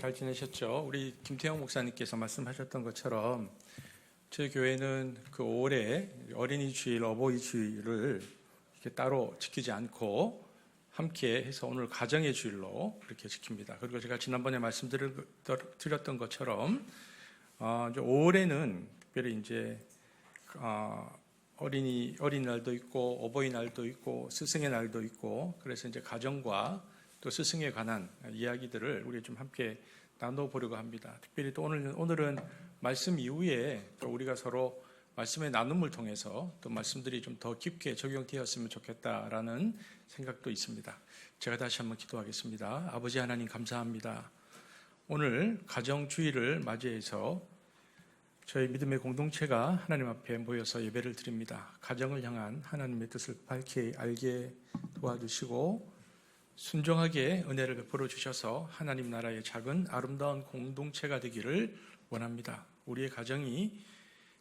잘 지내셨죠? 우리 김태형 목사님께서 말씀하셨던 것처럼 저희 교회는 그 5월에 어린이 주일, 어버이 주일을 이렇게 따로 지키지 않고 함께 해서 오늘 가정의 주일로 그렇게 지킵니다. 그리고 제가 지난번에 말씀드렸던 것처럼 5월에는 특별히 이제 어린이날도 있고 어버이날도 있고 스승의 날도 있고, 그래서 이제 가정과 또 스승에 관한 이야기들을 우리 좀 함께 나눠보려고 합니다. 특별히 또 오늘은 말씀 이후에 또 우리가 서로 말씀의 나눔을 통해서 또 말씀들이 좀 더 깊게 적용되었으면 좋겠다라는 생각도 있습니다. 제가 다시 한번 기도하겠습니다. 아버지 하나님 감사합니다. 오늘 가정주일을 맞이해서 저희 믿음의 공동체가 하나님 앞에 모여서 예배를 드립니다. 가정을 향한 하나님의 뜻을 밝히 알게 도와주시고 순종하게 은혜를 베풀어 주셔서 하나님 나라의 작은 아름다운 공동체가 되기를 원합니다. 우리의 가정이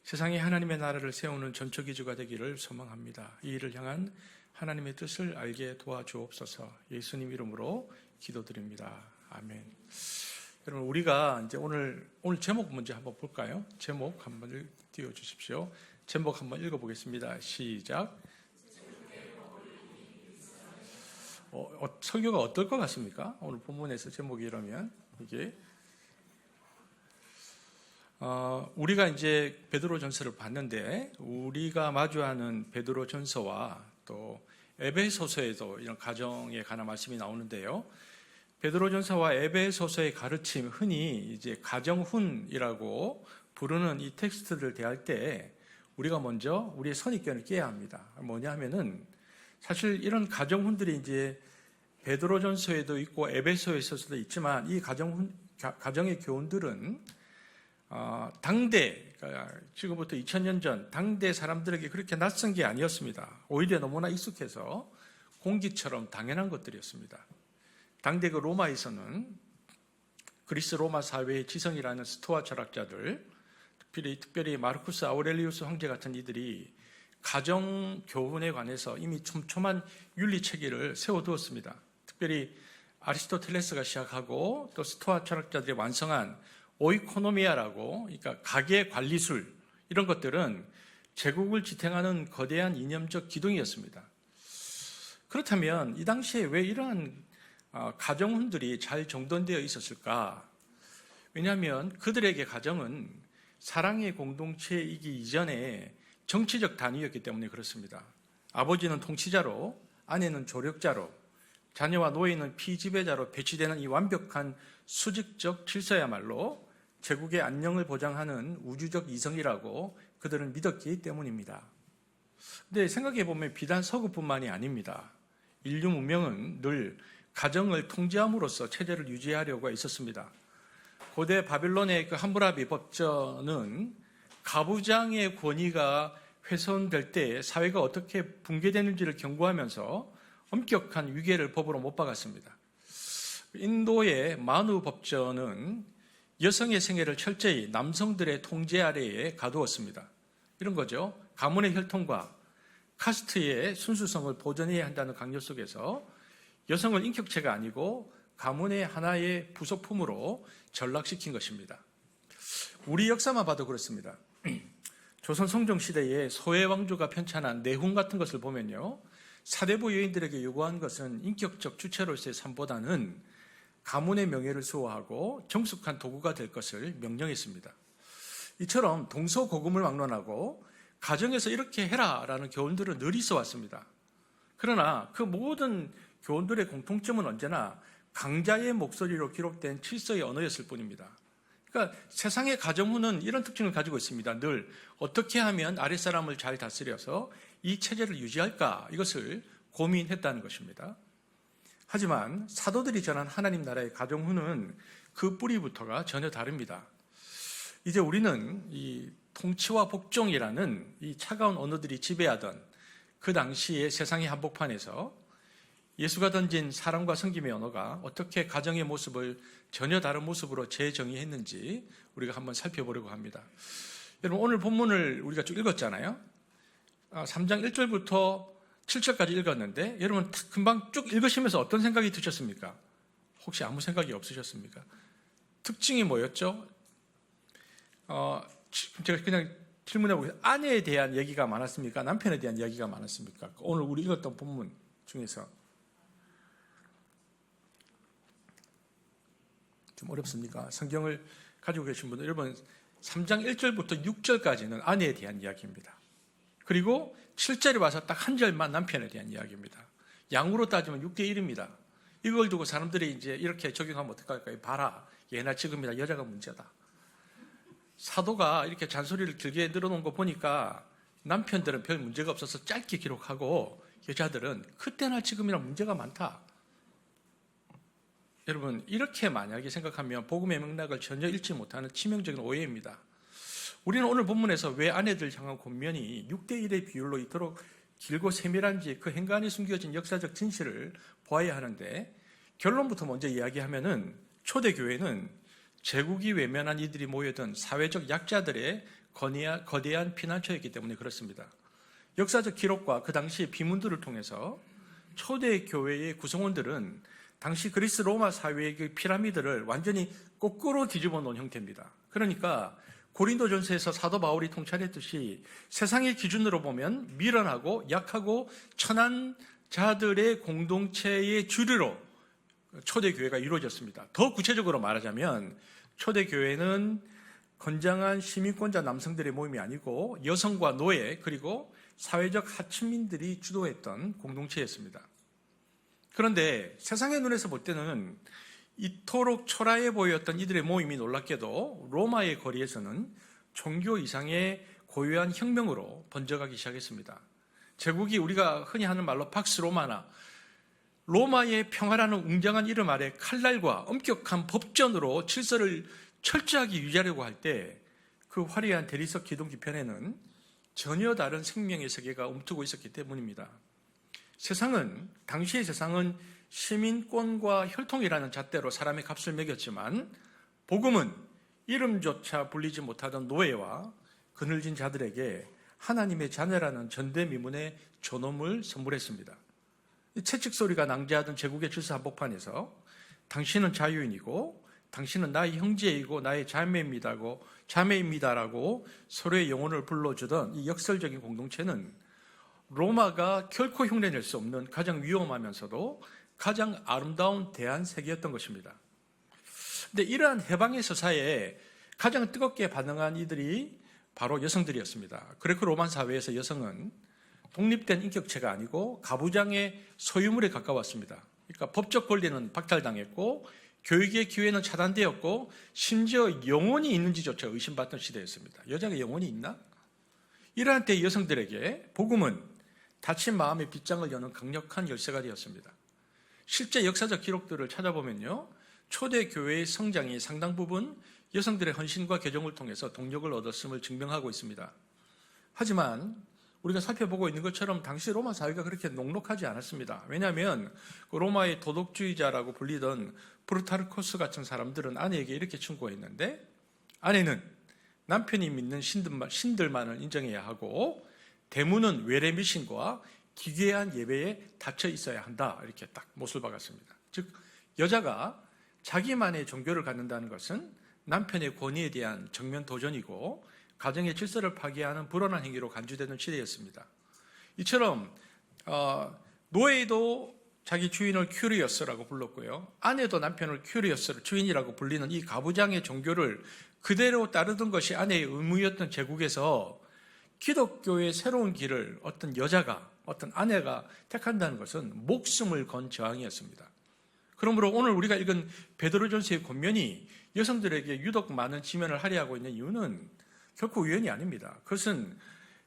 세상에 하나님의 나라를 세우는 전초기주가 되기를 소망합니다. 이 일을 향한 하나님의 뜻을 알게 도와주옵소서. 예수님 이름으로 기도드립니다. 아멘. 여러분, 우리가 이제 오늘 제목 먼저 한번 볼까요? 제목 한번 띄워주십시오. 제목 한번 읽어보겠습니다. 시작. 설교가 어떨 것 같습니까? 오늘 본문에서 제목이 이러면 이게 우리가 이제 베드로전서를 봤는데 우리가 마주하는 베드로전서와 또 에베소서에도 이런 가정에 관한 말씀이 나오는데요. 베드로전서와 에베소서의 가르침, 흔히 이제 가정훈이라고 부르는 이 텍스트를 대할 때 우리가 먼저 우리의 선입견을 깨야 합니다. 뭐냐 하면은 사실 이런 가정훈들이 이제 베드로전서에도 있고 에베소에서도 있지만 이 가정의 교훈들은 당대, 지금부터 2000년 전 당대 사람들에게 그렇게 낯선 게 아니었습니다. 오히려 너무나 익숙해서 공기처럼 당연한 것들이었습니다. 당대 그 로마에서는 그리스 로마 사회의 지성이라는 스토아 철학자들, 특별히 마르쿠스 아우렐리우스 황제 같은 이들이 가정 교훈에 관해서 이미 촘촘한 윤리 체계를 세워두었습니다. 특별히 아리스토텔레스가 시작하고 또 스토아 철학자들이 완성한 오이코노미아라고, 그러니까 가계 관리술, 이런 것들은 제국을 지탱하는 거대한 이념적 기둥이었습니다. 그렇다면 이 당시에 왜 이러한 가정훈들이 잘 정돈되어 있었을까? 왜냐하면 그들에게 가정은 사랑의 공동체이기 이전에 정치적 단위였기 때문에 그렇습니다. 아버지는 통치자로, 아내는 조력자로, 자녀와 노예는 피지배자로 배치되는 이 완벽한 수직적 질서야말로 제국의 안녕을 보장하는 우주적 이성이라고 그들은 믿었기 때문입니다. 근데 생각해보면 비단 서구뿐만이 아닙니다. 인류 문명은 늘 가정을 통제함으로써 체제를 유지하려고 있었습니다. 고대 바빌론의 그 함무라비 법전은 가부장의 권위가 훼손될 때 사회가 어떻게 붕괴되는지를 경고하면서 엄격한 위계를 법으로 못 박았습니다. 인도의 마누 법전은 여성의 생애를 철저히 남성들의 통제 아래에 가두었습니다. 이런 거죠. 가문의 혈통과 카스트의 순수성을 보존해야 한다는 강요 속에서 여성을 인격체가 아니고 가문의 하나의 부속품으로 전락시킨 것입니다. 우리 역사만 봐도 그렇습니다. 조선 성종 시대에 소외 왕조가 편찬한 내훈 같은 것을 보면요, 사대부 여인들에게 요구한 것은 인격적 주체로서의 삶보다는 가문의 명예를 수호하고 정숙한 도구가 될 것을 명령했습니다. 이처럼 동서고금을 막론하고 가정에서 이렇게 해라라는 교훈들은 늘 있어 왔습니다. 그러나 그 모든 교훈들의 공통점은 언제나 강자의 목소리로 기록된 칠서의 언어였을 뿐입니다. 그러니까 세상의 가정훈은 이런 특징을 가지고 있습니다. 늘 어떻게 하면 아랫사람을 잘 다스려서 이 체제를 유지할까, 이것을 고민했다는 것입니다. 하지만 사도들이 전한 하나님 나라의 가정훈은 그 뿌리부터가 전혀 다릅니다. 이제 우리는 이 통치와 복종이라는 이 차가운 언어들이 지배하던 그 당시의 세상의 한복판에서 예수가 던진 사랑과 섬김의 언어가 어떻게 가정의 모습을 전혀 다른 모습으로 재정의했는지 우리가 한번 살펴보려고 합니다. 여러분, 오늘 본문을 우리가 쭉 읽었잖아요. 3장 1절부터 7절까지 읽었는데 여러분 금방 쭉 읽으시면서 어떤 생각이 드셨습니까? 혹시 아무 생각이 없으셨습니까? 특징이 뭐였죠? 제가 그냥 질문해 보겠습니다. 아내에 대한 얘기가 많았습니까? 남편에 대한 이야기가 많았습니까? 오늘 우리 읽었던 본문 중에서 좀 어렵습니까? 성경을 가지고 계신 분들, 여러분 3장 1절부터 6절까지는 아내에 대한 이야기입니다. 그리고 7절에 와서 딱 한 절만 남편에 대한 이야기입니다. 양으로 따지면 6대 1입니다. 이걸 두고 사람들이 이제 이렇게 적용하면 어떡할까요? 봐라, 예나 지금이나 여자가 문제다. 사도가 이렇게 잔소리를 길게 늘어놓은 거 보니까 남편들은 별 문제가 없어서 짧게 기록하고 여자들은 그때나 지금이나 문제가 많다. 여러분, 이렇게 만약에 생각하면 복음의 맥락을 전혀 읽지 못하는 치명적인 오해입니다. 우리는 오늘 본문에서 왜 아내들 향한 권면이 6대 1의 비율로 이토록 길고 세밀한지 그 행간에 숨겨진 역사적 진실을 보아야 하는데, 결론부터 먼저 이야기하면은 초대교회는 제국이 외면한 이들이 모여든 사회적 약자들의 거대한 피난처였기 때문에 그렇습니다. 역사적 기록과 그 당시 비문들을 통해서 초대교회의 구성원들은 당시 그리스 로마 사회의 그 피라미드를 완전히 거꾸로 뒤집어 놓은 형태입니다. 그러니까 고린도전서에서 사도 바울이 통찰했듯이 세상의 기준으로 보면 미련하고 약하고 천한 자들의 공동체의 주류로 초대교회가 이루어졌습니다. 더 구체적으로 말하자면 초대교회는 건장한 시민권자 남성들의 모임이 아니고 여성과 노예 그리고 사회적 하층민들이 주도했던 공동체였습니다. 그런데 세상의 눈에서 볼 때는 이토록 초라해 보였던 이들의 모임이 놀랍게도 로마의 거리에서는 종교 이상의 고유한 혁명으로 번져가기 시작했습니다. 제국이 우리가 흔히 하는 말로 팍스 로마나 로마의 평화라는 웅장한 이름 아래 칼날과 엄격한 법전으로 질서를 철저하게 유지하려고 할 때 그 화려한 대리석 기둥 뒤편에는 전혀 다른 생명의 세계가 움트고 있었기 때문입니다. 당시의 세상은 시민권과 혈통이라는 잣대로 사람의 값을 매겼지만 복음은 이름조차 불리지 못하던 노예와 그늘진 자들에게 하나님의 자녀라는 전대미문의 존엄을 선물했습니다. 채찍 소리가 낭자하던 제국의 질서 한복판에서 당신은 자유인이고 당신은 나의 형제이고 나의 자매입니다라고 서로의 영혼을 불러주던 이 역설적인 공동체는 로마가 결코 흉내낼 수 없는 가장 위험하면서도 가장 아름다운 대한세계였던 것입니다. 그런데 이러한 해방의 서사에 가장 뜨겁게 반응한 이들이 바로 여성들이었습니다. 그레코 로만 사회에서 여성은 독립된 인격체가 아니고 가부장의 소유물에 가까웠습니다. 그러니까 법적 권리는 박탈당했고 교육의 기회는 차단되었고 심지어 영혼이 있는지조차 의심받던 시대였습니다. 여자가 영혼이 있나? 이러한 때 여성들에게 복음은 닫힌 마음의 빗장을 여는 강력한 열쇠가 되었습니다. 실제 역사적 기록들을 찾아보면요, 초대교회의 성장이 상당 부분 여성들의 헌신과 개종을 통해서 동력을 얻었음을 증명하고 있습니다. 하지만 우리가 살펴보고 있는 것처럼 당시 로마 사회가 그렇게 녹록하지 않았습니다. 왜냐하면 로마의 도덕주의자라고 불리던 프루타르코스 같은 사람들은 아내에게 이렇게 충고했는데, 아내는 남편이 믿는 신들만을 인정해야 하고 대문은 외래미신과 기괴한 예배에 닫혀 있어야 한다, 이렇게 딱 못을 박았습니다. 즉 여자가 자기만의 종교를 갖는다는 것은 남편의 권위에 대한 정면 도전이고 가정의 질서를 파괴하는 불온한 행위로 간주되는 시대였습니다. 이처럼 노예도 자기 주인을 큐리어스라고 불렀고요, 아내도 남편을 큐리어스, 주인이라고 불리는 이 가부장의 종교를 그대로 따르던 것이 아내의 의무였던 제국에서 기독교의 새로운 길을 어떤 여자가, 어떤 아내가 택한다는 것은 목숨을 건 저항이었습니다. 그러므로 오늘 우리가 읽은 베드로전서의 권면이 여성들에게 유독 많은 지면을 할애하고 있는 이유는 결코 우연이 아닙니다. 그것은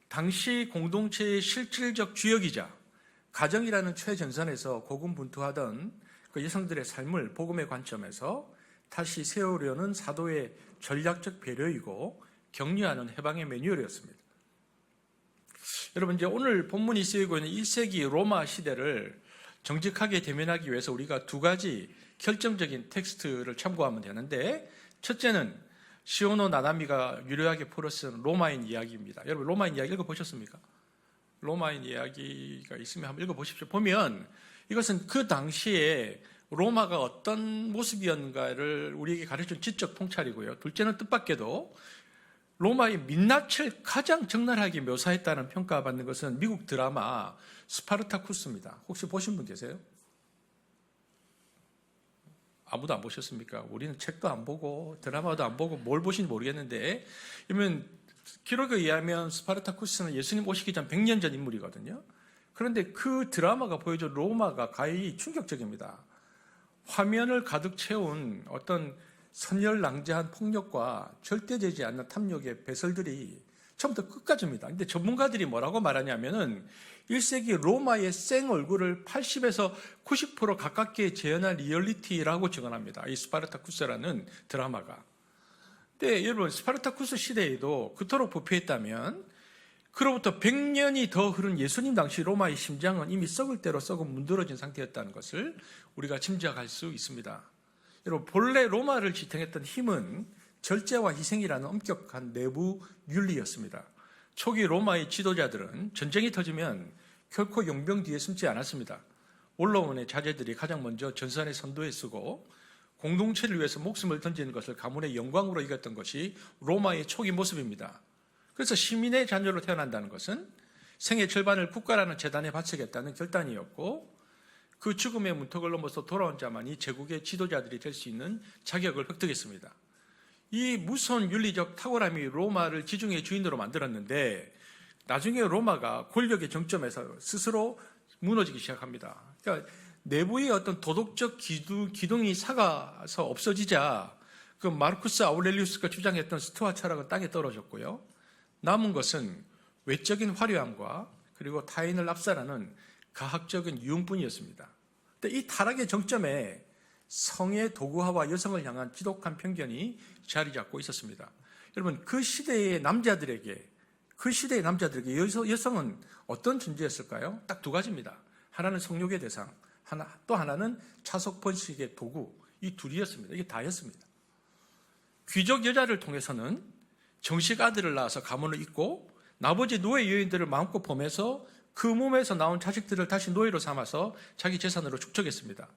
당시 공동체의 실질적 주역이자 가정이라는 최전선에서 고군분투하던 그 여성들의 삶을 복음의 관점에서 다시 세우려는 사도의 전략적 배려이고 격려하는 해방의 매뉴얼이었습니다. 여러분, 이제 오늘 본문이 쓰이고 있는 1세기 로마 시대를 정직하게 대면하기 위해서 우리가 두 가지 결정적인 텍스트를 참고하면 되는데, 첫째는 시오노 나나미가 유려하게 풀어쓴 로마인 이야기입니다. 여러분, 로마인 이야기 읽어보셨습니까? 로마인 이야기가 있으면 한번 읽어보십시오. 보면 이것은 그 당시에 로마가 어떤 모습이었는가를 우리에게 가르쳐준 지적 통찰이고요. 둘째는 뜻밖에도 로마의 민낯을 가장 적나라하게 묘사했다는 평가받는 것은 미국 드라마 스파르타쿠스입니다. 혹시 보신 분 계세요? 아무도 안 보셨습니까? 우리는 책도 안 보고 드라마도 안 보고 뭘 보신지 모르겠는데, 그러면 기록에 의하면 스파르타쿠스는 예수님 오시기 전 100년 전 인물이거든요. 그런데 그 드라마가 보여준 로마가 가히 충격적입니다. 화면을 가득 채운 어떤 선열낭자한 폭력과 절대되지 않는 탐욕의 배설들이 처음부터 끝까지입니다. 근데 전문가들이 뭐라고 말하냐면은 1세기 로마의 생 얼굴을 80에서 90% 가깝게 재현한 리얼리티라고 증언합니다. 이 스파르타쿠스라는 드라마가. 근데 여러분, 스파르타쿠스 시대에도 그토록 부패했다면 그로부터 100년이 더 흐른 예수님 당시 로마의 심장은 이미 썩을 대로 썩어 문드러진 상태였다는 것을 우리가 짐작할 수 있습니다. 여러분, 본래 로마를 지탱했던 힘은 절제와 희생이라는 엄격한 내부 윤리였습니다. 초기 로마의 지도자들은 전쟁이 터지면 결코 용병 뒤에 숨지 않았습니다. 올라온의 자제들이 가장 먼저 전선에 선두에 서고 공동체를 위해서 목숨을 던지는 것을 가문의 영광으로 여겼던 것이 로마의 초기 모습입니다. 그래서 시민의 자녀로 태어난다는 것은 생의 절반을 국가라는 재단에 바치겠다는 결단이었고, 그 죽음의 문턱을 넘어서 돌아온 자만이 제국의 지도자들이 될 수 있는 자격을 획득했습니다. 이 무서운 윤리적 탁월함이 로마를 지중해 주인으로 만들었는데, 나중에 로마가 권력의 정점에서 스스로 무너지기 시작합니다. 그러니까 내부의 어떤 도덕적 기둥이 사가서 없어지자 그 마르쿠스 아우렐리우스가 주장했던 스토아 철학은 땅에 떨어졌고요. 남은 것은 외적인 화려함과 그리고 타인을 압살하는 가학적인 유흥뿐이었습니다. 근데 이 타락의 정점에 성의 도구화와 여성을 향한 지독한 편견이 자리 잡고 있었습니다. 여러분, 그 시대의 남자들에게 여성은 어떤 존재였을까요? 딱 두 가지입니다. 하나는 성욕의 대상, 또 하나는 차석 번식의 도구, 이 둘이었습니다. 이게 다였습니다. 귀족 여자를 통해서는 정식 아들을 낳아서 가문을 잇고 나머지 노예 여인들을 마음껏 범해서 그 몸에서 나온 자식들을 다시 노예로 삼아서 자기 재산으로 축적했습니다.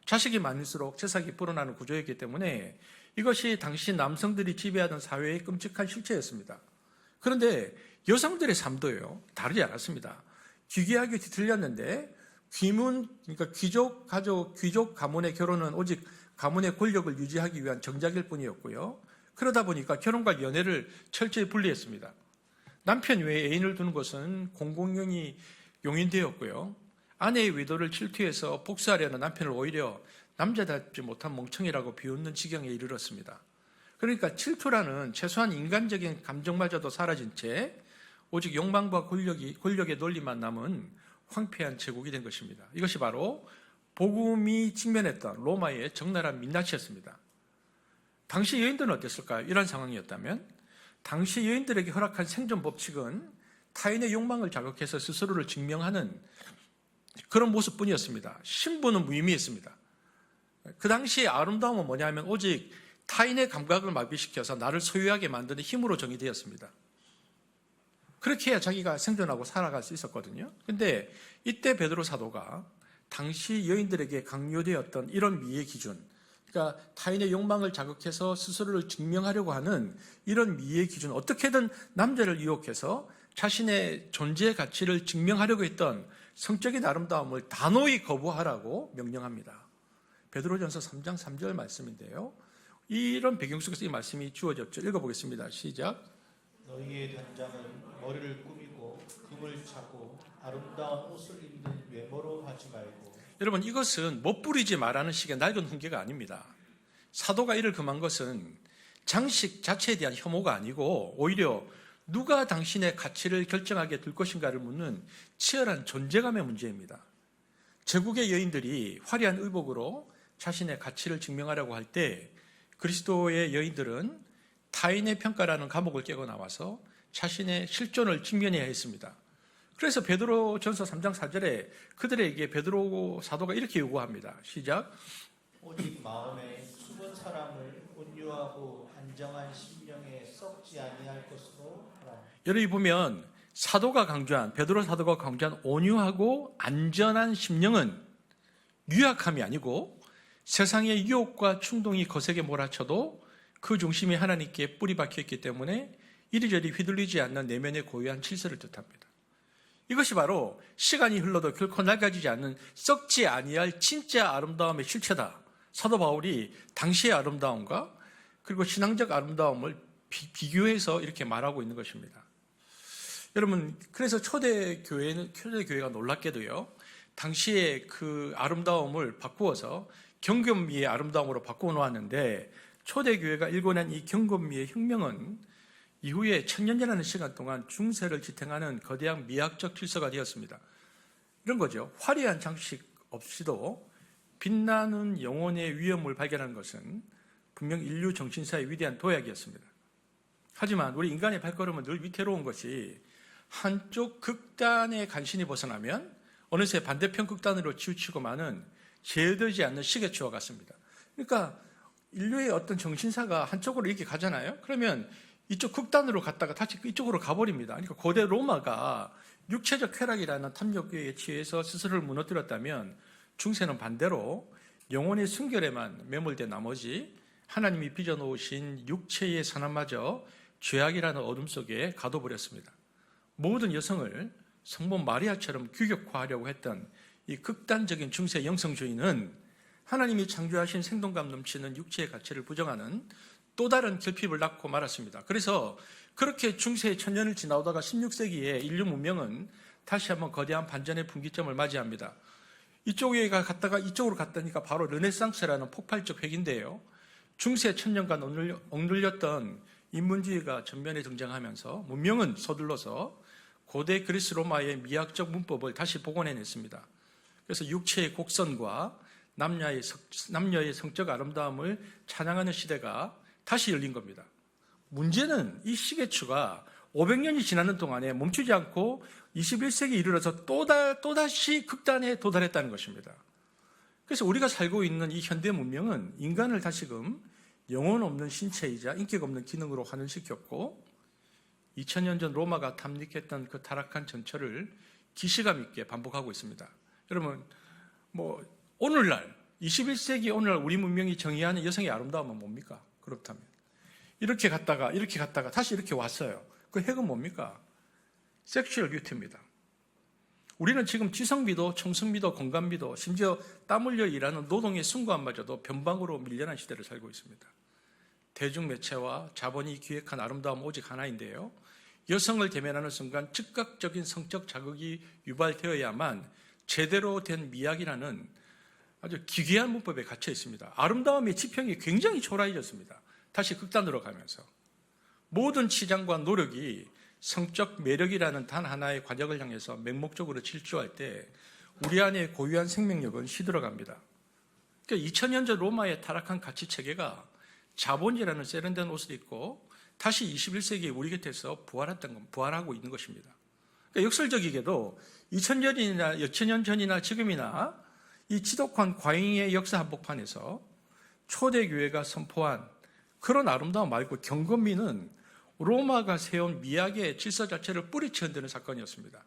자식이 많을수록 재산이 불어나는 구조였기 때문에 이것이 당시 남성들이 지배하던 사회의 끔찍한 실체였습니다. 그런데 여성들의 삶도요, 다르지 않았습니다. 기괴하게 뒤틀렸는데 그러니까 귀족 가문의 결혼은 오직 가문의 권력을 유지하기 위한 정작일 뿐이었고요. 그러다 보니까 결혼과 연애를 철저히 분리했습니다. 남편 외에 애인을 두는 것은 공공연히 용인되었고요. 아내의 외도를 질투해서 복수하려는 남편을 오히려 남자답지 못한 멍청이라고 비웃는 지경에 이르렀습니다. 그러니까 질투라는 최소한 인간적인 감정마저도 사라진 채 오직 욕망과 권력의 논리만 남은 황폐한 제국이 된 것입니다. 이것이 바로 복음이 직면했던 로마의 적나라한 민낯이었습니다. 당시 여인들은 어땠을까요? 이런 상황이었다면 당시 여인들에게 허락한 생존 법칙은 타인의 욕망을 자극해서 스스로를 증명하는 그런 모습뿐이었습니다. 신부는 무의미했습니다. 그 당시의 아름다움은 뭐냐면 오직 타인의 감각을 마비시켜서 나를 소유하게 만드는 힘으로 정의되었습니다. 그렇게 해야 자기가 생존하고 살아갈 수 있었거든요. 그런데 이때 베드로 사도가 당시 여인들에게 강요되었던 이런 미의 기준, 그러니까 타인의 욕망을 자극해서 스스로를 증명하려고 하는 이런 미의 기준, 어떻게든 남자를 유혹해서 자신의 존재의 가치를 증명하려고 했던 성적인 아름다움을 단호히 거부하라고 명령합니다. 베드로전서 3장 3절 말씀인데요. 이런 배경 속에서 이 말씀이 주어졌죠. 읽어보겠습니다. 시작. 너희의 단장은 머리를 꾸미고 금을 차고 아름다운 옷을 입는 외모로 하지 말고. 여러분, 이것은 멋부리지 말라는 식의 낡은 훈계가 아닙니다. 사도가 이를 금한 것은 장식 자체에 대한 혐오가 아니고 오히려 누가 당신의 가치를 결정하게 될 것인가를 묻는 치열한 존재감의 문제입니다. 제국의 여인들이 화려한 의복으로 자신의 가치를 증명하려고 할 때 그리스도의 여인들은 타인의 평가라는 감옥을 깨고 나와서 자신의 실존을 직면해야 했습니다. 그래서 베드로전서 3장 4절에 그들에게 베드로 사도가 이렇게 요구합니다. 시작. 오직 마음에 숨은 사람을 온유하고 안정한 심령에 썩지 아니할 것으로 하라. 여러분이 보면 베드로 사도가 강조한 온유하고 안전한 심령은 유약함이 아니고 세상의 유혹과 충동이 거세게 몰아쳐도 그 중심이 하나님께 뿌리 박혀 있기 때문에 이리저리 휘둘리지 않는 내면의 고유한 질서를 뜻합니다. 이것이 바로 시간이 흘러도 결코 낡아지지 않는 썩지 아니할 진짜 아름다움의 실체다. 사도 바울이 당시의 아름다움과 그리고 신앙적 아름다움을 비교해서 이렇게 말하고 있는 것입니다. 여러분, 그래서 초대교회가 놀랍게도요, 당시에 그 아름다움을 바꾸어서 경건미의 아름다움으로 바꾸어 놓았는데, 초대교회가 일궈낸 이 경건미의 혁명은 이후에 천년이라는 시간 동안 중세를 지탱하는 거대한 미학적 질서가 되었습니다. 이런 거죠. 화려한 장식 없이도 빛나는 영혼의 위엄을 발견하는 것은 분명 인류 정신사의 위대한 도약이었습니다. 하지만 우리 인간의 발걸음은 늘 위태로운 것이 한쪽 극단의 간신히 벗어나면 어느새 반대편 극단으로 치우치고 마는 제어되지 않는 시계추와 같습니다. 그러니까 인류의 어떤 정신사가 한쪽으로 이렇게 가잖아요. 그러면 이쪽 극단으로 갔다가 다시 이쪽으로 가버립니다. 그러니까 고대 로마가 육체적 쾌락이라는 탐욕에 취해서 스스로를 무너뜨렸다면 중세는 반대로 영혼의 순결에만 매몰된 나머지 하나님이 빚어놓으신 육체의 선함마저 죄악이라는 어둠 속에 가둬버렸습니다. 모든 여성을 성모 마리아처럼 규격화하려고 했던 이 극단적인 중세 영성주의는 하나님이 창조하신 생동감 넘치는 육체의 가치를 부정하는 또 다른 결핍을 낳고 말았습니다. 그래서 그렇게 중세 천년을 지나오다가 16세기에 인류 문명은 다시 한번 거대한 반전의 분기점을 맞이합니다. 이쪽에 갔다가 이쪽으로 갔다니까 바로 르네상스라는 폭발적 획인데요. 중세 천년간 억눌렸던 인문주의가 전면에 등장하면서 문명은 서둘러서 고대 그리스 로마의 미학적 문법을 다시 복원해냈습니다. 그래서 육체의 곡선과 남녀의 성적 아름다움을 찬양하는 시대가 다시 열린 겁니다. 문제는 이 시계추가 500년이 지나는 동안에 멈추지 않고 21세기에 이르러서 또다시 극단에 도달했다는 것입니다. 그래서 우리가 살고 있는 이 현대 문명은 인간을 다시금 영혼 없는 신체이자 인격 없는 기능으로 환원시켰고 2000년 전 로마가 탐닉했던 그 타락한 전철을 기시감 있게 반복하고 있습니다. 여러분, 오늘날 21세기 오늘날 우리 문명이 정의하는 여성의 아름다움은 뭡니까? 그렇다면 이렇게 갔다가 다시 이렇게 왔어요. 그 핵은 뭡니까? 섹슈얼 뷰티입니다. 우리는 지금 지성미도 청성미도 건강미도 심지어 땀 흘려 일하는 노동의 숭고함마저도 변방으로 밀려난 시대를 살고 있습니다. 대중매체와 자본이 기획한 아름다움 오직 하나인데요, 여성을 대면하는 순간 즉각적인 성적 자극이 유발되어야만 제대로 된 미학이라는 아주 기괴한 문법에 갇혀 있습니다. 아름다움의 지평이 굉장히 초라해졌습니다. 다시 극단으로 가면서 모든 치장과 노력이 성적 매력이라는 단 하나의 과정을 향해서 맹목적으로 질주할 때 우리 안의 고유한 생명력은 시들어갑니다. 그러니까 2000년 전 로마의 타락한 가치체계가 자본이라는 세련된 옷을 입고 다시 21세기에 우리 곁에서 부활하고 있는 것입니다. 그러니까 역설적이게도 2000년 전이나 지금이나 이 지독한 과잉의 역사 한복판에서 초대교회가 선포한 그런 아름다움 말고 경건미는 로마가 세운 미학의 질서 자체를 뿌리쳐 흔드는 사건이었습니다.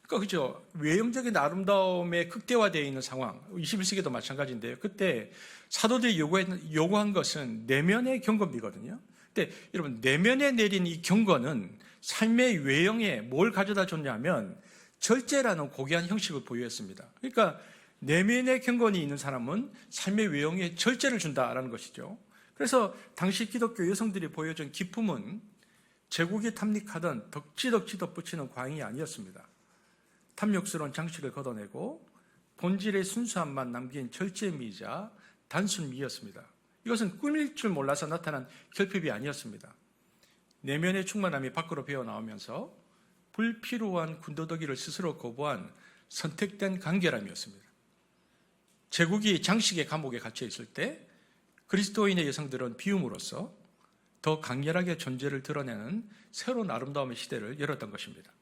그러니까 그죠? 외형적인 아름다움에 극대화되어 있는 상황, 21세기도 마찬가지인데요. 그때 사도들이 요구한 것은 내면의 경건미거든요. 근데 여러분, 내면에 내린 이 경건은 삶의 외형에 뭘 가져다 줬냐면 절제라는 고귀한 형식을 보유했습니다. 그러니까 내면의 경건이 있는 사람은 삶의 외형에 절제를 준다라는 것이죠. 그래서 당시 기독교 여성들이 보여준 기품은 제국이 탐닉하던 덕지덕지 덧붙이는 과잉이 아니었습니다. 탐욕스러운 장식을 걷어내고 본질의 순수함만 남긴 절제미이자 단순미였습니다. 이것은 꾸밀 줄 몰라서 나타난 결핍이 아니었습니다. 내면의 충만함이 밖으로 배어나오면서 불필요한 군더더기를 스스로 거부한 선택된 간결함이었습니다. 제국이 장식의 감옥에 갇혀 있을 때 그리스도인의 여성들은 비움으로써 더 강렬하게 존재를 드러내는 새로운 아름다움의 시대를 열었던 것입니다.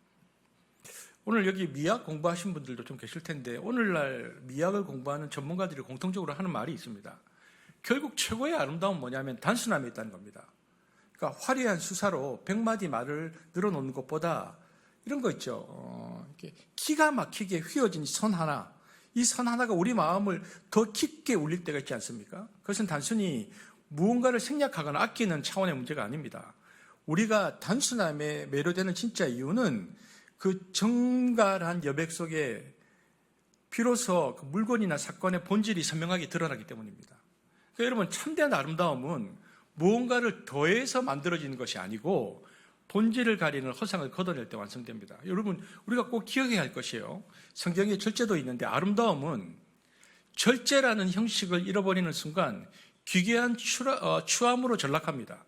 오늘 여기 미학 공부하신 분들도 좀 계실 텐데 오늘날 미학을 공부하는 전문가들이 공통적으로 하는 말이 있습니다. 결국 최고의 아름다움은 뭐냐면 단순함에 있다는 겁니다. 그러니까 화려한 수사로 100마디 말을 늘어놓는 것보다 이런 거 있죠. 이렇게 기가 막히게 휘어진 선 하나, 이 선 하나가 우리 마음을 더 깊게 울릴 때가 있지 않습니까? 그것은 단순히 무언가를 생략하거나 아끼는 차원의 문제가 아닙니다. 우리가 단순함에 매료되는 진짜 이유는 그 정갈한 여백 속에 비로소 그 물건이나 사건의 본질이 선명하게 드러나기 때문입니다. 그러니까 여러분, 참된 아름다움은 무언가를 더해서 만들어지는 것이 아니고 본질을 가리는 허상을 걷어낼 때 완성됩니다. 여러분, 우리가 꼭 기억해야 할 것이에요. 성경에 절제도 있는데 아름다움은 절제라는 형식을 잃어버리는 순간 기괴한 추함으로 전락합니다.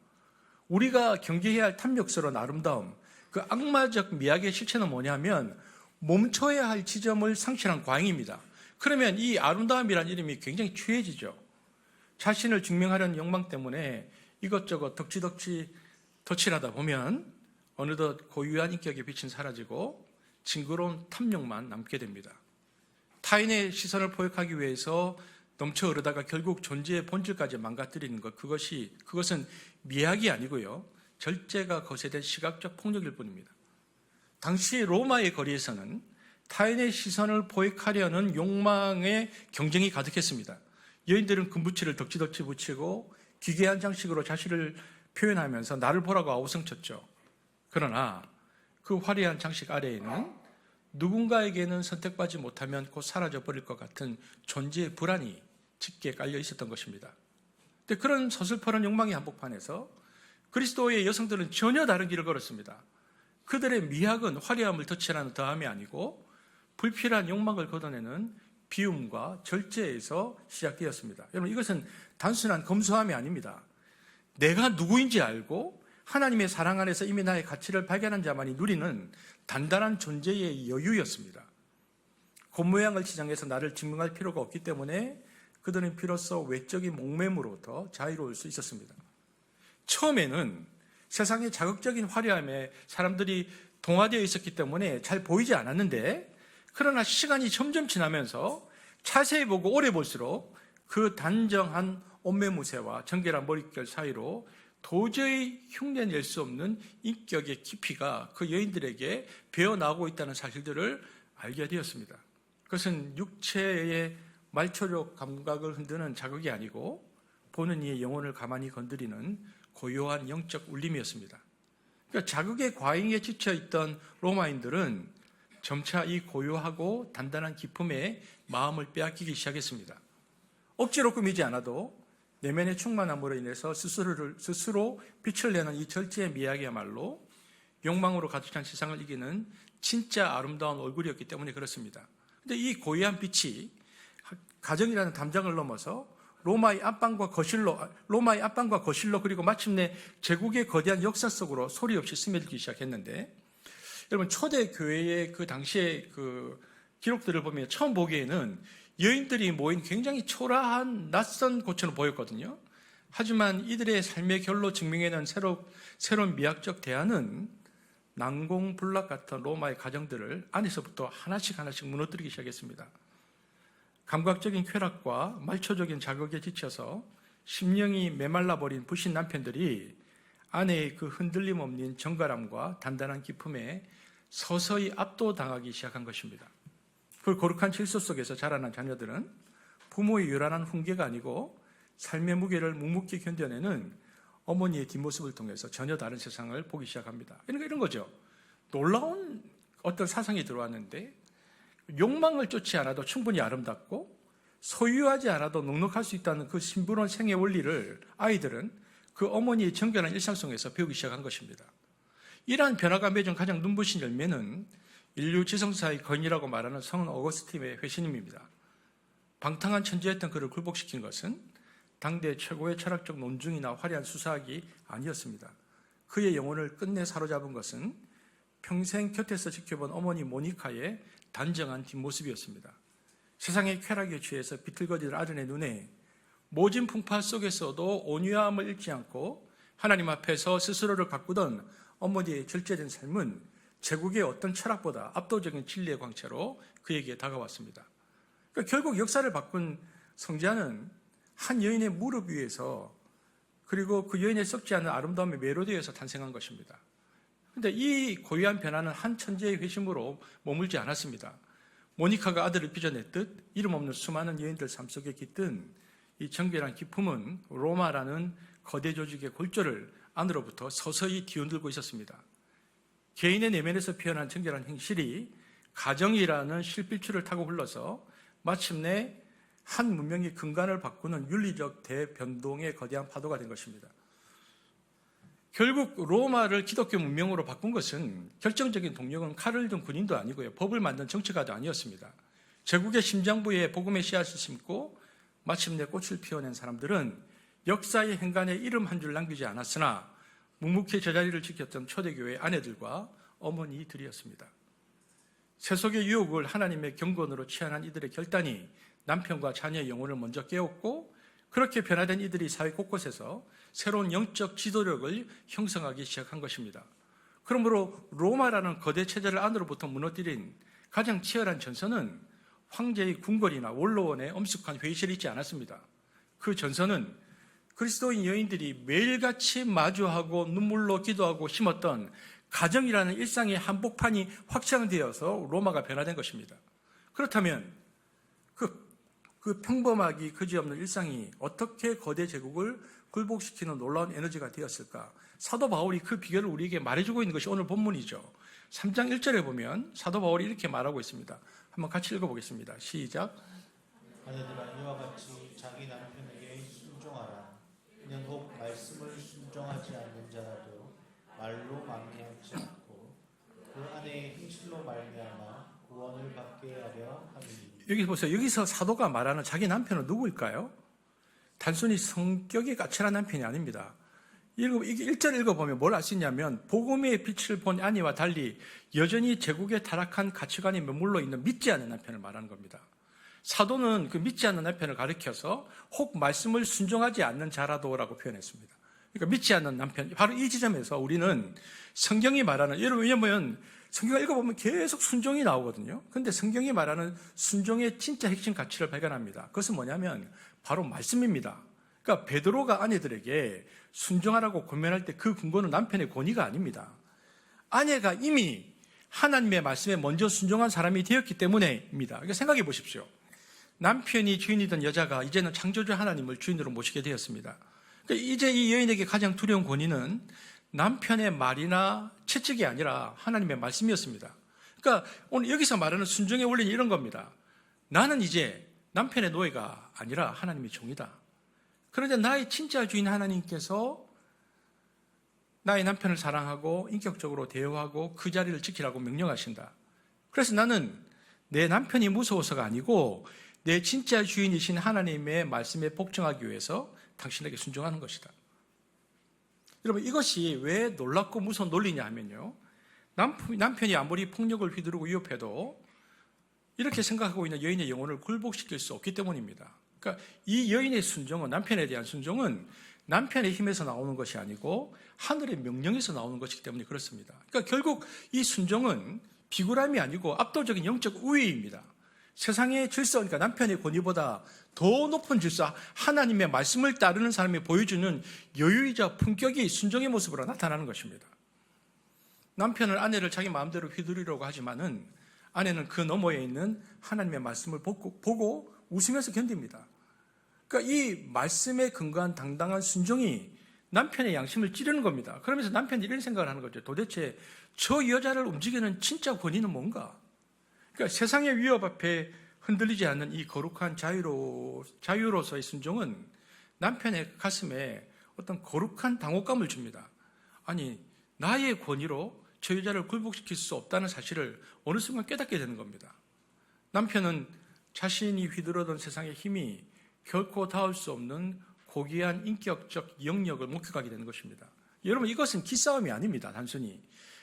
우리가 경계해야 할 탐욕스러운 아름다움, 그 악마적 미학의 실체는 뭐냐면 멈춰야 할 지점을 상실한 과잉입니다. 그러면 이 아름다움이라는 이름이 굉장히 취해지죠. 자신을 증명하려는 욕망 때문에 이것저것 덕지덕지 덧칠하다 보면 어느덧 고유한 인격의 빛은 사라지고 징그러운 탐욕만 남게 됩니다. 타인의 시선을 포획하기 위해서 넘쳐 흐르다가 결국 존재의 본질까지 망가뜨리는 것, 그것은 미학이 아니고요, 절제가 거세된 시각적 폭력일 뿐입니다. 당시 로마의 거리에서는 타인의 시선을 포획하려는 욕망의 경쟁이 가득했습니다. 여인들은 금붙이를 덕지덕지 붙이고 기괴한 장식으로 자신을 표현하면서 나를 보라고 아우성쳤죠. 그러나 그 화려한 장식 아래에는 누군가에게는 선택받지 못하면 곧 사라져버릴 것 같은 존재의 불안이 짙게 깔려 있었던 것입니다. 근데 그런 서슬퍼런 욕망의 한복판에서 그리스도의 여성들은 전혀 다른 길을 걸었습니다. 그들의 미학은 화려함을 덧칠하는 더함이 아니고 불필요한 욕망을 걷어내는 비움과 절제에서 시작되었습니다. 여러분, 이것은 단순한 검소함이 아닙니다. 내가 누구인지 알고 하나님의 사랑 안에서 이미 나의 가치를 발견한 자만이 누리는 단단한 존재의 여유였습니다. 겉모양을 지정해서 나를 증명할 필요가 없기 때문에 그들은 비로소 외적인 목매무로부터 자유로울 수 있었습니다. 처음에는 세상의 자극적인 화려함에 사람들이 동화되어 있었기 때문에 잘 보이지 않았는데, 그러나 시간이 점점 지나면서 자세히 보고 오래 볼수록 그 단정한 옷매무새와 정결한 머릿결 사이로 도저히 흉내낼 수 없는 인격의 깊이가 그 여인들에게 배어나오고 있다는 사실들을 알게 되었습니다. 그것은 육체의 말초적 감각을 흔드는 자극이 아니고 보는 이의 영혼을 가만히 건드리는 고요한 영적 울림이었습니다. 그러니까 자극의 과잉에 지쳐있던 로마인들은 점차 이 고요하고 단단한 기품에 마음을 빼앗기기 시작했습니다. 억지로 꾸미지 않아도 내면의 충만함으로 인해서 스스로 빛을 내는 이 절제의 미학이야말로 욕망으로 가득 찬 세상을 이기는 진짜 아름다운 얼굴이었기 때문에 그렇습니다. 그런데 이 고요한 빛이 가정이라는 담장을 넘어서 로마의 앞방과 거실로 그리고 마침내 제국의 거대한 역사 속으로 소리 없이 스며들기 시작했는데, 여러분, 초대 교회의 그 당시의 그 기록들을 보면 처음 보기에는 여인들이 모인 굉장히 초라한 낯선 곳처럼 보였거든요. 하지만 이들의 삶의 결로 증명해낸 새로운 미학적 대안은 난공불락 같은 로마의 가정들을 안에서부터 하나씩 무너뜨리기 시작했습니다. 감각적인 쾌락과 말초적인 자극에 지쳐서 심령이 메말라버린 불신 남편들이 아내의 그 흔들림 없는 정갈함과 단단한 기품에 서서히 압도당하기 시작한 것입니다. 그 거룩한 질서 속에서 자라난 자녀들은 부모의 요란한 훈계가 아니고 삶의 무게를 묵묵히 견뎌내는 어머니의 뒷모습을 통해서 전혀 다른 세상을 보기 시작합니다. 그러니까 이런 거죠. 놀라운 어떤 사상이 들어왔는데 욕망을 쫓지 않아도 충분히 아름답고 소유하지 않아도 넉넉할 수 있다는 그 신부론 생의 원리를 아이들은 그 어머니의 정결한 일상 속에서 배우기 시작한 것입니다. 이러한 변화가 맺은 가장 눈부신 열매는 인류 지성사의 건이라고 말하는 성 어거스틴의 회신입니다. 방탕한 천재였던 그를 굴복시킨 것은 당대 최고의 철학적 논중이나 화려한 수사학이 아니었습니다. 그의 영혼을 끝내 사로잡은 것은 평생 곁에서 지켜본 어머니 모니카의 단정한 뒷모습이었습니다. 세상의 쾌락에 취해서 비틀거리는 아들의 눈에 모진 풍파 속에서도 온유함을 잃지 않고 하나님 앞에서 스스로를 가꾸던 어머니의 절제된 삶은 제국의 어떤 철학보다 압도적인 진리의 광채로 그에게 다가왔습니다. 그러니까 결국 역사를 바꾼 성자는 한 여인의 무릎 위에서, 그리고 그 여인의 썩지 않은 아름다움의 매료되어서 탄생한 것입니다. 그런데 이 고유한 변화는 한 천재의 회심으로 머물지 않았습니다. 모니카가 아들을 빚어냈듯 이름 없는 수많은 여인들 삶 속에 깃든 이 정결한 기품은 로마라는 거대 조직의 골조를 안으로부터 서서히 뒤흔들고 있었습니다. 개인의 내면에서 피어난 정결한 행실이 가정이라는 실빌줄을 타고 흘러서 마침내 한 문명의 근간을 바꾸는 윤리적 대변동의 거대한 파도가 된 것입니다. 결국 로마를 기독교 문명으로 바꾼 것은 결정적인 동력은 칼을 든 군인도 아니고요, 법을 만든 정치가도 아니었습니다. 제국의 심장부에 복음의 씨앗을 심고 마침내 꽃을 피워낸 사람들은 역사의 행간에 이름 한 줄 남기지 않았으나 묵묵히 제자리를 지켰던 초대교회 아내들과 어머니들이었습니다. 세속의 유혹을 하나님의 경건으로 치환한 이들의 결단이 남편과 자녀의 영혼을 먼저 깨웠고, 그렇게 변화된 이들이 사회 곳곳에서 새로운 영적 지도력을 형성하기 시작한 것입니다. 그러므로 로마라는 거대 체제를 안으로부터 무너뜨린 가장 치열한 전선은 황제의 궁궐이나 원로원의 엄숙한 회의실이 있지 않았습니다. 그 전선은 그리스도인 여인들이 매일같이 마주하고 눈물로 기도하고 심었던 가정이라는 일상의 한복판이 확장되어서 로마가 변화된 것입니다. 그렇다면 그 평범하기 그지없는 일상이 어떻게 거대 제국을 굴복시키는 놀라운 에너지가 되었을까? 사도 바울이 그 비결을 우리에게 말해주고 있는 것이 오늘 본문이죠. 3장 1절에 보면 사도 바울이 이렇게 말하고 있습니다. 한번 같이 읽어보겠습니다. 시작. 아내들아, 이와 같이 자기 남편에게 순종하라. 이는 혹 말씀을 순종하지 않는 자라도 말로 망령치 않고 그 아내의 행실로 말미암아 구원을 받게 하려 함이니. 여기 보세요. 여기서 사도가 말하는 자기 남편은 누구일까요? 단순히 성격이 까칠한 남편이 아닙니다. 1절 읽어보면 뭘 알 수 있냐면, 복음의 빛을 본 아내와 달리 여전히 제국의 타락한 가치관이 머물러 있는 믿지 않는 남편을 말하는 겁니다. 사도는 그 믿지 않는 남편을 가리켜서 혹 말씀을 순종하지 않는 자라도라고 표현했습니다. 그러니까 믿지 않는 남편, 바로 이 지점에서 우리는 성경이 말하는, 여러분, 왜냐하면 성경을 읽어보면 계속 순종이 나오거든요. 그런데 성경이 말하는 순종의 진짜 핵심 가치를 발견합니다. 그것은 뭐냐면 바로 말씀입니다. 그러니까 베드로가 아내들에게 순종하라고 권면할 때 그 근거는 남편의 권위가 아닙니다. 아내가 이미 하나님의 말씀에 먼저 순종한 사람이 되었기 때문에입니다. 그러니까 생각해 보십시오. 남편이 주인이던 여자가 이제는 창조주 하나님을 주인으로 모시게 되었습니다. 그러니까 이제 이 여인에게 가장 두려운 권위는 남편의 말이나 채찍이 아니라 하나님의 말씀이었습니다. 그러니까 오늘 여기서 말하는 순종의 원리는 이런 겁니다. 나는 이제 남편의 노예가 아니라 하나님의 종이다. 그런데 나의 진짜 주인 하나님께서 나의 남편을 사랑하고 인격적으로 대우하고 그 자리를 지키라고 명령하신다. 그래서 나는 내 남편이 무서워서가 아니고 내 진짜 주인이신 하나님의 말씀에 복종하기 위해서 당신에게 순종하는 것이다. 여러분, 이것이 왜 놀랍고 무서운 논리냐 하면요, 남편이 아무리 폭력을 휘두르고 위협해도 이렇게 생각하고 있는 여인의 영혼을 굴복시킬 수 없기 때문입니다. 그러니까 이 여인의 순종은, 남편에 대한 순종은 남편의 힘에서 나오는 것이 아니고 하늘의 명령에서 나오는 것이기 때문에 그렇습니다. 그러니까 결국 이 순종은 비굴함이 아니고 압도적인 영적 우위입니다. 세상의 질서, 그러니까 남편의 권위보다 더 높은 질서, 하나님의 말씀을 따르는 사람이 보여주는 여유이자 품격이 순종의 모습으로 나타나는 것입니다. 남편은 아내를 자기 마음대로 휘두르려고 하지만은 아내는 그 너머에 있는 하나님의 말씀을 보고 웃으면서 견딥니다. 그러니까 이 말씀에 근거한 당당한 순종이 남편의 양심을 찌르는 겁니다. 그러면서 남편이 이런 생각을 하는 거죠. 도대체 저 여자를 움직이는 진짜 권위는 뭔가? 그러니까 세상의 위협 앞에 흔들리지 않는 이 거룩한 자유로서의 순종은 남편의 가슴에 어떤 거룩한 당혹감을 줍니다. 아니, 나의 권위로 저 여자를 굴복시킬 수 없다는 사실을 어느 순간 깨닫게 되는 겁니다. 남편은 자신이 휘두르던 세상의 힘이 결코 닿을 수 없는 고귀한 인격적 영역을 목격하게 되는 것입니다. 여러분, 이것은 기싸움이 아닙니다. 단순히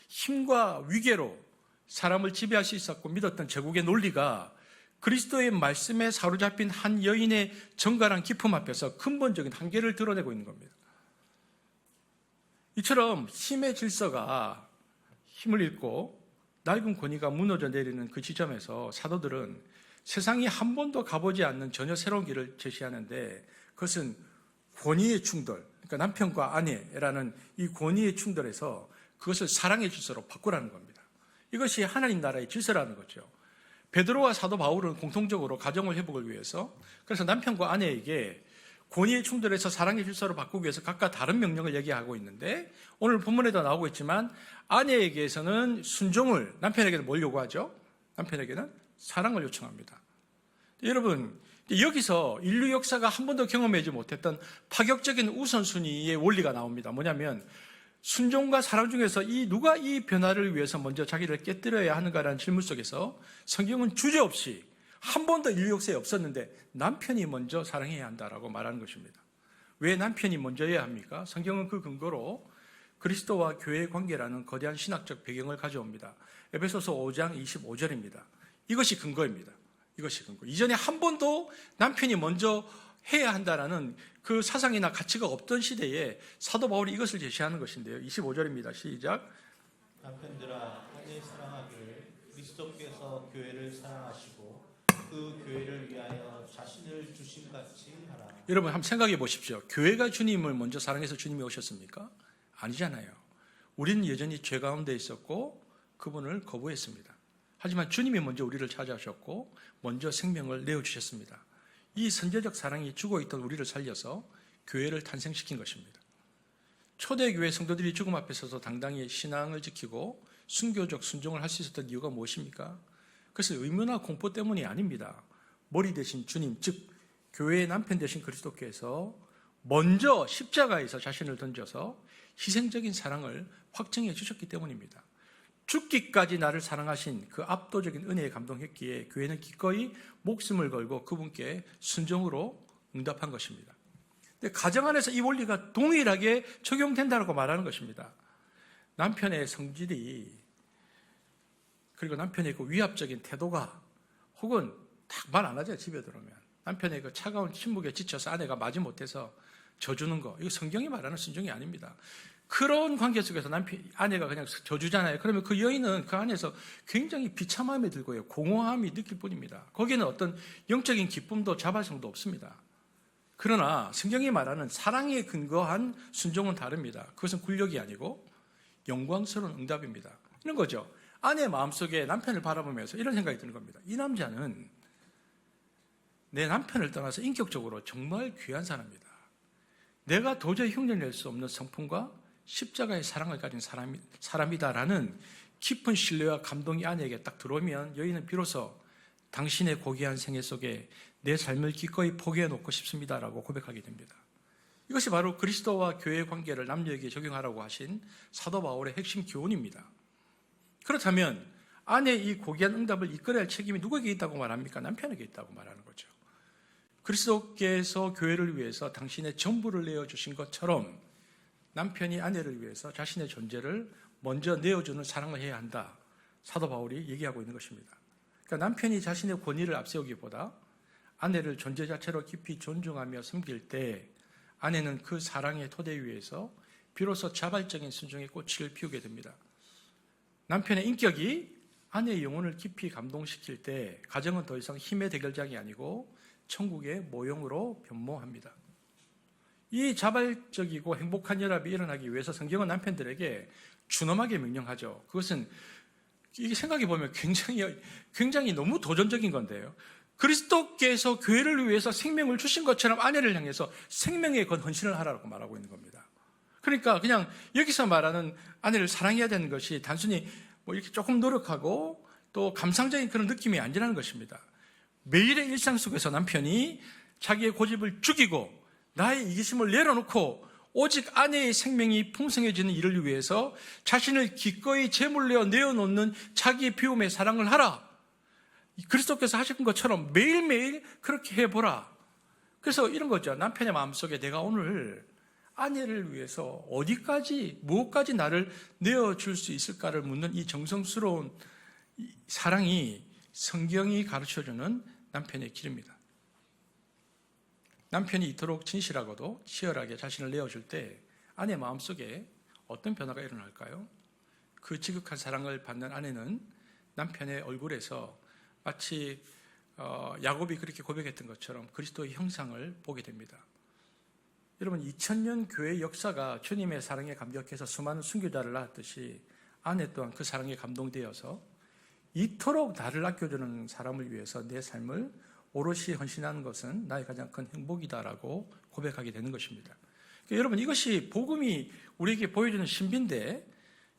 힘과 위계로 사람을 지배할 수 있었고 믿었던 제국의 논리가 그리스도의 말씀에 사로잡힌 한 여인의 정갈한 기품 앞에서 근본적인 한계를 드러내고 있는 겁니다. 이처럼 힘의 질서가 힘을 잃고 낡은 권위가 무너져 내리는 그 지점에서 사도들은 세상이 한 번도 가보지 않는 전혀 새로운 길을 제시하는데, 그것은 권위의 충돌, 그러니까 남편과 아내라는 이 권위의 충돌에서 그것을 사랑의 질서로 바꾸라는 겁니다. 이것이 하나님 나라의 질서라는 거죠. 베드로와 사도 바울은 공통적으로 가정을 회복을 위해서, 그래서 남편과 아내에게 권위의 충돌에서 사랑의 질서로 바꾸기 위해서 각각 다른 명령을 얘기하고 있는데, 오늘 본문에도 나오고 있지만 아내에게서는 순종을, 남편에게는 뭘 요구하죠? 남편에게는 사랑을 요청합니다. 여러분, 여기서 인류 역사가 한 번도 경험하지 못했던 파격적인 우선순위의 원리가 나옵니다. 뭐냐면 순종과 사랑 중에서 누가 이 변화를 위해서 먼저 자기를 깨뜨려야 하는가라는 질문 속에서 성경은 주저없이 한 번도 인류 역사에 없었는데 남편이 먼저 사랑해야 한다라고 말하는 것입니다. 왜 남편이 먼저여야 합니까? 성경은 그 근거로 그리스도와 교회의 관계라는 거대한 신학적 배경을 가져옵니다. 에베소서 5장 25절입니다. 이것이 근거입니다. 이것이 근거. 이전에 한 번도 남편이 먼저 해야 한다라는 그 사상이나 가치가 없던 시대에 사도 바울이 이것을 제시하는 것인데요. 25절입니다. 시작. 남편들아 아내 사랑하기를 그리스도께서 교회를 사랑하시고 그 교회를 위하여 자신을 주심같이 하라. 여러분 한번 생각해 보십시오. 교회가 주님을 먼저 사랑해서 주님이 오셨습니까? 아니잖아요. 우리는 여전히 죄 가운데 있었고 그분을 거부했습니다. 하지만 주님이 먼저 우리를 찾아오셨고 먼저 생명을 내어주셨습니다. 이 선제적 사랑이 죽어있던 우리를 살려서 교회를 탄생시킨 것입니다. 초대교회 성도들이 죽음 앞에 서서 당당히 신앙을 지키고 순교적 순종을 할 수 있었던 이유가 무엇입니까? 그것은 의무나 공포 때문이 아닙니다. 머리 대신 주님, 즉 교회의 남편 되신 그리스도께서 먼저 십자가에서 자신을 던져서 희생적인 사랑을 확증해 주셨기 때문입니다. 죽기까지 나를 사랑하신 그 압도적인 은혜에 감동했기에 교회는 기꺼이 목숨을 걸고 그분께 순종으로 응답한 것입니다. 근데 가정 안에서 이 원리가 동일하게 적용된다고 말하는 것입니다. 남편의 성질이, 그리고 남편의 그 위압적인 태도가, 혹은 딱 말 안 하죠. 집에 들어오면 남편의 그 차가운 침묵에 지쳐서 아내가 마지못해서 져주는 거, 이거 성경이 말하는 순종이 아닙니다. 그런 관계 속에서 아내가 그냥 져주잖아요. 그러면 그 여인은 그 안에서 굉장히 비참함이 들고요, 공허함이 느낄 뿐입니다. 거기는 어떤 영적인 기쁨도 자발성도 없습니다. 그러나 성경이 말하는 사랑에 근거한 순종은 다릅니다. 그것은 굴욕이 아니고 영광스러운 응답입니다. 이런 거죠. 아내 마음속에 남편을 바라보면서 이런 생각이 드는 겁니다. 이 남자는 내 남편을 떠나서 인격적으로 정말 귀한 사람이다. 내가 도저히 흉내낼 수 없는 성품과 십자가의 사랑을 가진 사람이다라는 깊은 신뢰와 감동이 아내에게 딱 들어오면 여인은 비로소 당신의 고귀한 생애 속에 내 삶을 기꺼이 포기해 놓고 싶습니다라고 고백하게 됩니다. 이것이 바로 그리스도와 교회의 관계를 남녀에게 적용하라고 하신 사도 바울의 핵심 교훈입니다. 그렇다면 아내의 이 고귀한 응답을 이끌어야 할 책임이 누구에게 있다고 말합니까? 남편에게 있다고 말하는 거죠. 그리스도께서 교회를 위해서 당신의 전부를 내어주신 것처럼 남편이 아내를 위해서 자신의 존재를 먼저 내어주는 사랑을 해야 한다. 사도 바울이 얘기하고 있는 것입니다. 그러니까 남편이 자신의 권위를 앞세우기보다 아내를 존재 자체로 깊이 존중하며 섬길 때 아내는 그 사랑의 토대 위에서 비로소 자발적인 순종의 꽃을 피우게 됩니다. 남편의 인격이 아내의 영혼을 깊이 감동시킬 때 가정은 더 이상 힘의 대결장이 아니고 천국의 모형으로 변모합니다. 이 자발적이고 행복한 연합이 일어나기 위해서 성경은 남편들에게 준엄하게 명령하죠. 그것은 이게 생각해 보면 굉장히 너무 도전적인 건데요. 그리스도께서 교회를 위해서 생명을 주신 것처럼 아내를 향해서 생명의 건 헌신을 하라고 말하고 있는 겁니다. 그러니까 그냥 여기서 말하는 아내를 사랑해야 되는 것이 단순히 뭐 이렇게 조금 노력하고 또 감상적인 그런 느낌이 아니라는 것입니다. 매일의 일상 속에서 남편이 자기의 고집을 죽이고 나의 이기심을 내려놓고 오직 아내의 생명이 풍성해지는 일을 위해서 자신을 기꺼이 제물로 내어놓는 자기의 비움의 사랑을 하라. 그리스도께서 하신 것처럼 매일매일 그렇게 해보라. 그래서 이런 거죠. 남편의 마음속에 내가 오늘 아내를 위해서 어디까지, 무엇까지 나를 내어줄 수 있을까를 묻는 이 정성스러운 사랑이 성경이 가르쳐주는 남편의 길입니다. 남편이 이토록 진실하고도 치열하게 자신을 내어줄 때 아내 마음속에 어떤 변화가 일어날까요? 그 지극한 사랑을 받는 아내는 남편의 얼굴에서 마치 야곱이 그렇게 고백했던 것처럼 그리스도의 형상을 보게 됩니다. 여러분, 2000년 교회 역사가 주님의 사랑에 감격해서 수많은 순교자를 낳았듯이 아내 또한 그 사랑에 감동되어서 이토록 나를 아껴주는 사람을 위해서 내 삶을 오롯이 헌신하는 것은 나의 가장 큰 행복이다라고 고백하게 되는 것입니다. 그러니까 여러분, 이것이 복음이 우리에게 보여주는 신비인데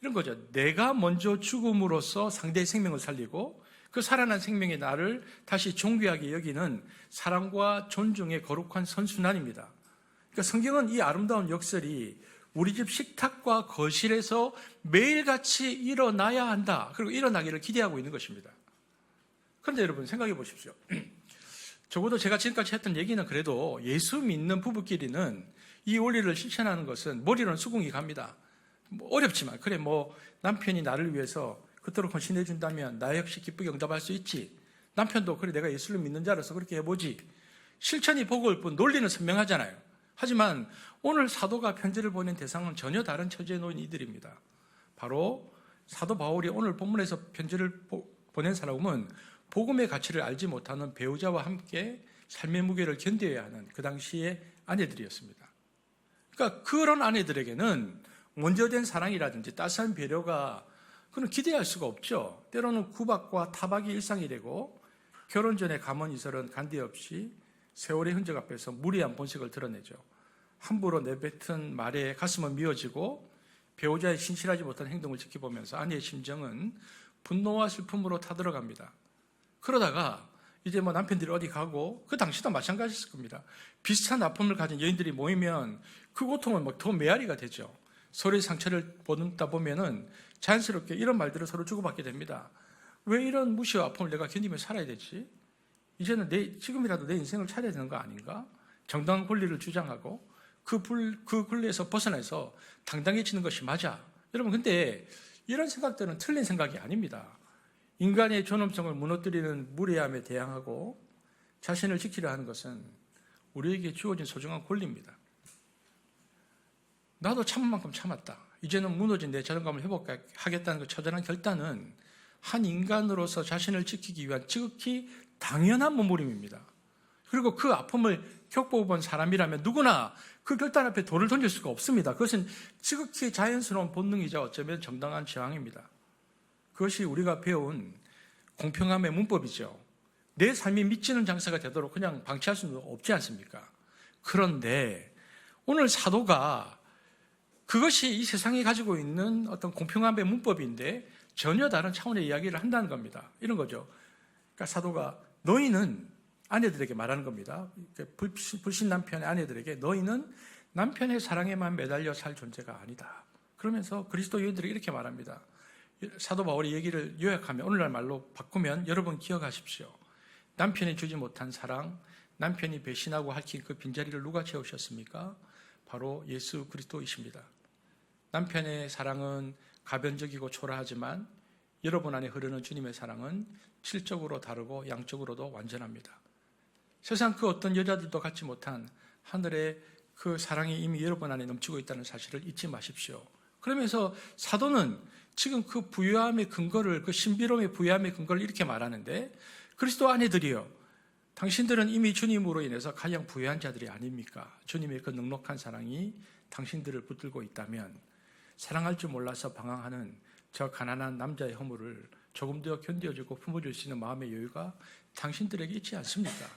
이런 거죠. 내가 먼저 죽음으로써 상대의 생명을 살리고 그 살아난 생명의 나를 다시 존귀하게 여기는 사랑과 존중의 거룩한 선순환입니다. 그러니까 성경은 이 아름다운 역설이 우리 집 식탁과 거실에서 매일같이 일어나야 한다. 그리고 일어나기를 기대하고 있는 것입니다. 그런데 여러분 생각해 보십시오. 적어도 제가 지금까지 했던 얘기는 그래도 예수 믿는 부부끼리는 이 원리를 실천하는 것은 머리로는 수긍이 갑니다. 어렵지만 그래 남편이 나를 위해서 그토록 헌신해 준다면 나 역시 기쁘게 응답할 수 있지. 남편도 그래 내가 예수를 믿는 자로서 그렇게 해보지. 실천이 버거울 뿐 논리는 선명하잖아요. 하지만 오늘 사도가 편지를 보낸 대상은 전혀 다른 처지에 놓인 이들입니다. 바로 사도 바울이 오늘 본문에서 편지를 보낸 사람은 복음의 가치를 알지 못하는 배우자와 함께 삶의 무게를 견뎌야 하는 그 당시의 아내들이었습니다. 그러니까 그런 아내들에게는 먼저 된 사랑이라든지 따스한 배려가 그건 기대할 수가 없죠. 때로는 구박과 타박이 일상이 되고 결혼 전에 감언이설은 간대 없이 세월의 흔적 앞에서 무리한 본색을 드러내죠. 함부로 내뱉은 말에 가슴은 미어지고 배우자의 신실하지 못한 행동을 지켜보면서 아내의 심정은 분노와 슬픔으로 타들어갑니다. 그러다가 이제 남편들이 어디 가고 그 당시도 마찬가지였을 겁니다. 비슷한 아픔을 가진 여인들이 모이면 그 고통은 더 메아리가 되죠. 서로의 상처를 보듬다 보면은 자연스럽게 이런 말들을 서로 주고받게 됩니다. 왜 이런 무시와 아픔을 내가 견디며 살아야 되지? 이제는 지금이라도 내 인생을 차려야 되는 거 아닌가? 정당한 권리를 주장하고 그 권리에서 벗어나서 당당해지는 것이 맞아. 여러분, 근데 이런 생각들은 틀린 생각이 아닙니다. 인간의 존엄성을 무너뜨리는 무례함에 대항하고 자신을 지키려 하는 것은 우리에게 주어진 소중한 권리입니다. 나도 참을 만큼 참았다. 이제는 무너진 내 자존감을 회복하겠다는 그 처절한 결단은 한 인간으로서 자신을 지키기 위한 지극히 당연한 몸부림입니다. 그리고 그 아픔을 겪어본 사람이라면 누구나 그 결단 앞에 돌을 던질 수가 없습니다. 그것은 지극히 자연스러운 본능이자 어쩌면 정당한 저항입니다. 그것이 우리가 배운 공평함의 문법이죠. 내 삶이 미치는 장사가 되도록 그냥 방치할 수는 없지 않습니까? 그런데 오늘 사도가 그것이 이 세상이 가지고 있는 어떤 공평함의 문법인데 전혀 다른 차원의 이야기를 한다는 겁니다. 이런 거죠. 그러니까 사도가 너희는 아내들에게 말하는 겁니다. 불신 남편의 아내들에게 너희는 남편의 사랑에만 매달려 살 존재가 아니다. 그러면서 그리스도 여인들에게 이렇게 말합니다. 사도 바울의 얘기를 요약하면 오늘날 말로 바꾸면 여러분 기억하십시오. 남편이 주지 못한 사랑, 남편이 배신하고 핥힌 그 빈자리를 누가 채우셨습니까? 바로 예수 그리스도이십니다. 남편의 사랑은 가변적이고 초라하지만 여러분 안에 흐르는 주님의 사랑은 질적으로 다르고 양적으로도 완전합니다. 세상 그 어떤 여자들도 갖지 못한 하늘의 그 사랑이 이미 여러분 안에 넘치고 있다는 사실을 잊지 마십시오. 그러면서 사도는 지금 그 부유함의 근거를, 그 신비로움의 부유함의 근거를 이렇게 말하는데, 그리스도 아내들이여, 당신들은 이미 주님으로 인해서 가장 부유한 자들이 아닙니까? 주님의 그 넉넉한 사랑이 당신들을 붙들고 있다면 사랑할 줄 몰라서 방황하는 저 가난한 남자의 허물을 조금 더 견뎌주고 품어줄 수 있는 마음의 여유가 당신들에게 있지 않습니까?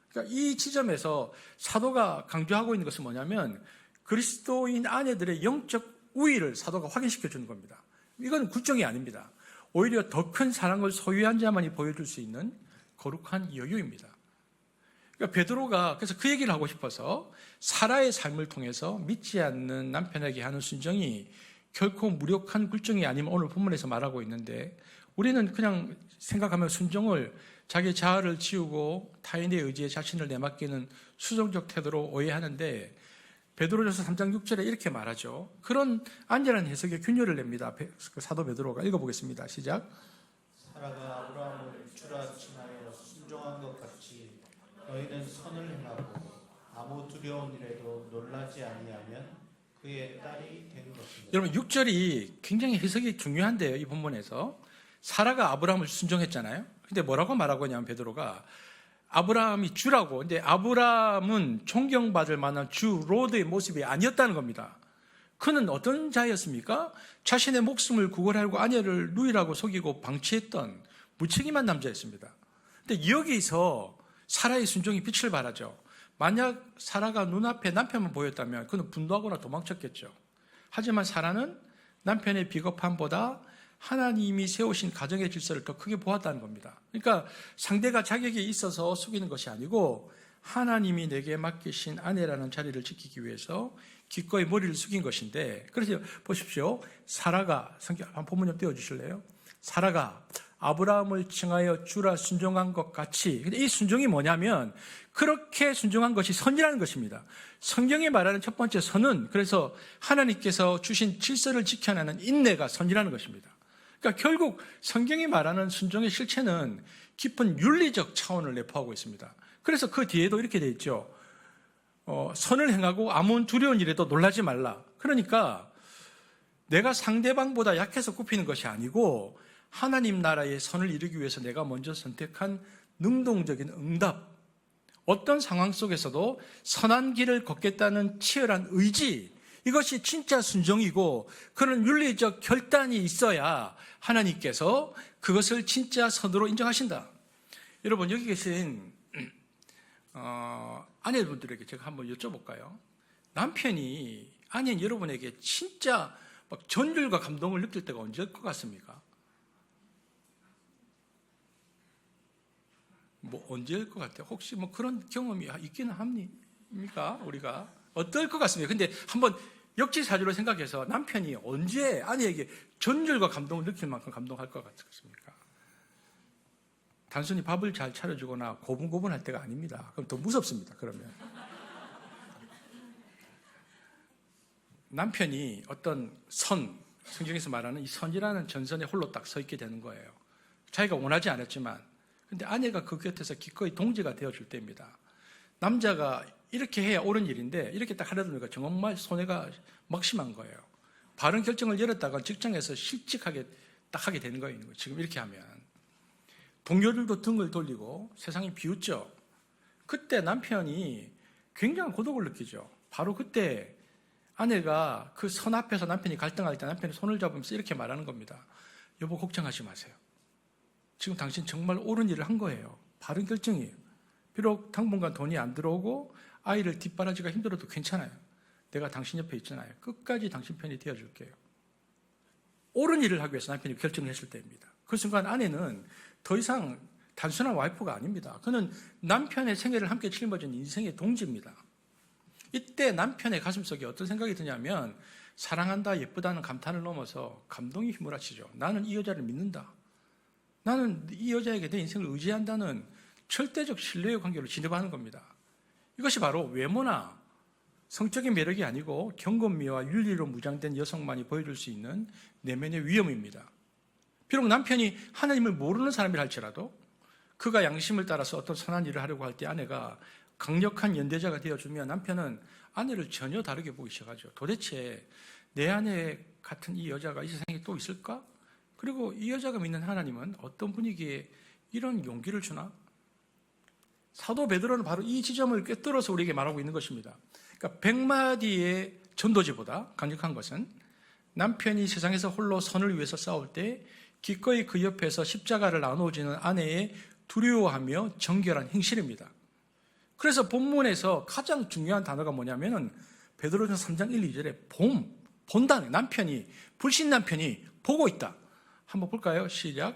그러니까 이 지점에서 사도가 강조하고 있는 것은 뭐냐면 그리스도인 아내들의 영적 우위를 사도가 확인시켜 주는 겁니다. 이건 굴정이 아닙니다. 오히려 더 큰 사랑을 소유한 자만이 보여줄 수 있는 거룩한 여유입니다. 그러니까 베드로가 그래서 그 얘기를 하고 싶어서 사라의 삶을 통해서 믿지 않는 남편에게 하는 순종이 결코 무력한 굴정이 아니면 오늘 본문에서 말하고 있는데, 우리는 그냥 생각하면 순종을 자기 자아를 지우고 타인의 의지에 자신을 내맡기는 수동적 태도로 오해하는데, 베드로전서 3장 6절에 이렇게 말하죠. 그런 안전한 해석의 균열을 냅니다. 사도 베드로가 읽어보겠습니다. 시작. 사라가 아브라함을 추라침하여 순종한 것 같이 너희는 선을 행하고 아무 두려운 일에도 놀라지 아니하면 그의 딸이 된 것입니다. 여러분 6절이 굉장히 해석이 중요한데요. 이 본문에서 사라가 아브라함을 순종했잖아요. 근데 뭐라고 말하고 있냐면 베드로가 아브라함이 주라고. 근데 아브라함은 존경받을 만한 주 로드의 모습이 아니었다는 겁니다. 그는 어떤 자였습니까? 자신의 목숨을 구걸하려고 아내를 누이라고 속이고 방치했던 무책임한 남자였습니다. 근데 여기서 사라의 순종이 빛을 발하죠. 만약 사라가 눈앞에 남편만 보였다면 그는 분노하거나 도망쳤겠죠. 하지만 사라는 남편의 비겁함보다 하나님이 세우신 가정의 질서를 더 크게 보았다는 겁니다. 그러니까 상대가 자격이 있어서 속이는 것이 아니고 하나님이 내게 맡기신 아내라는 자리를 지키기 위해서 기꺼이 머리를 숙인 것인데, 그래서 보십시오. 사라가, 성경 한 본문 좀 띄워주실래요? 사라가 아브라함을 칭하여 주라 순종한 것 같이. 근데 이 순종이 뭐냐면 그렇게 순종한 것이 선이라는 것입니다. 성경이 말하는 첫 번째 선은 그래서 하나님께서 주신 질서를 지켜내는 인내가 선이라는 것입니다. 그러니까 결국 성경이 말하는 순종의 실체는 깊은 윤리적 차원을 내포하고 있습니다. 그래서 그 뒤에도 이렇게 돼 있죠. 선을 행하고 아무 두려운 일에도 놀라지 말라. 그러니까 내가 상대방보다 약해서 굽히는 것이 아니고 하나님 나라의 선을 이루기 위해서 내가 먼저 선택한 능동적인 응답, 어떤 상황 속에서도 선한 길을 걷겠다는 치열한 의지, 이것이 진짜 순종이고 그런 윤리적 결단이 있어야 하나님께서 그것을 진짜 선으로 인정하신다. 여러분, 여기 계신 아내분들에게 제가 한번 여쭤볼까요? 남편이 아내인 여러분에게 진짜 막 전율과 감동을 느낄 때가 언제일 것 같습니까? 뭐 언제일 것 같아요? 혹시 뭐 그런 경험이 있기는 합니까? 우리가 어떨 것 같습니까? 근데 한번 역지사지로 생각해서 남편이 언제 아내에게 전율과 감동을 느낄 만큼 감동할 것 같습니까? 단순히 밥을 잘 차려주거나 고분고분할 때가 아닙니다. 그럼 더 무섭습니다. 그러면 남편이 어떤 선, 성경에서 말하는 이 선이라는 전선에 홀로 딱 서 있게 되는 거예요. 자기가 원하지 않았지만, 근데 아내가 그 곁에서 기꺼이 동지가 되어줄 때입니다. 남자가 이렇게 해야 옳은 일인데 이렇게 딱 하려다 보니까 정말 손해가 막심한 거예요. 바른 결정을 내렸다가 직장에서 실직하게 딱 하게 되는 거예요. 지금 이렇게 하면 동료들도 등을 돌리고 세상이 비웃죠. 그때 남편이 굉장한 고독을 느끼죠. 바로 그때 아내가 그 선 앞에서 남편이 갈등할 때 남편이 손을 잡으면서 이렇게 말하는 겁니다. 여보, 걱정하지 마세요. 지금 당신 정말 옳은 일을 한 거예요. 바른 결정이에요. 비록 당분간 돈이 안 들어오고 아이를 뒷바라지가 힘들어도 괜찮아요. 내가 당신 옆에 있잖아요. 끝까지 당신 편이 되어줄게요. 옳은 일을 하기 위해서 남편이 결정을 했을 때입니다. 그 순간 아내는 더 이상 단순한 와이프가 아닙니다. 그는 남편의 생애를 함께 짊어진 인생의 동지입니다. 이때 남편의 가슴속에 어떤 생각이 드냐면 사랑한다, 예쁘다는 감탄을 넘어서 감동이 휘몰아치죠. 나는 이 여자를 믿는다. 나는 이 여자에게 내 인생을 의지한다는 절대적 신뢰의 관계로 진입하는 겁니다. 이것이 바로 외모나 성적인 매력이 아니고 경건미와 윤리로 무장된 여성만이 보여줄 수 있는 내면의 위험입니다. 비록 남편이 하나님을 모르는 사람이라 할지라도 그가 양심을 따라서 어떤 선한 일을 하려고 할 때 아내가 강력한 연대자가 되어주면 남편은 아내를 전혀 다르게 보기 시작하죠. 도대체 내 아내 같은 이 여자가 이 세상에 또 있을까? 그리고 이 여자가 믿는 하나님은 어떤 분위기에 이런 용기를 주나? 사도 베드로는 바로 이 지점을 꿰뚫어서 우리에게 말하고 있는 것입니다. 그러니까 100마디의 전도지보다 강력한 것은 남편이 세상에서 홀로 선을 위해서 싸울 때 기꺼이 그 옆에서 십자가를 나누어지는 아내의 두려워하며 정결한 행실입니다. 그래서 본문에서 가장 중요한 단어가 뭐냐면은 베드로전서 3장 1, 2절에 본다는 남편이, 불신 남편이 보고 있다. 한번 볼까요? 시작.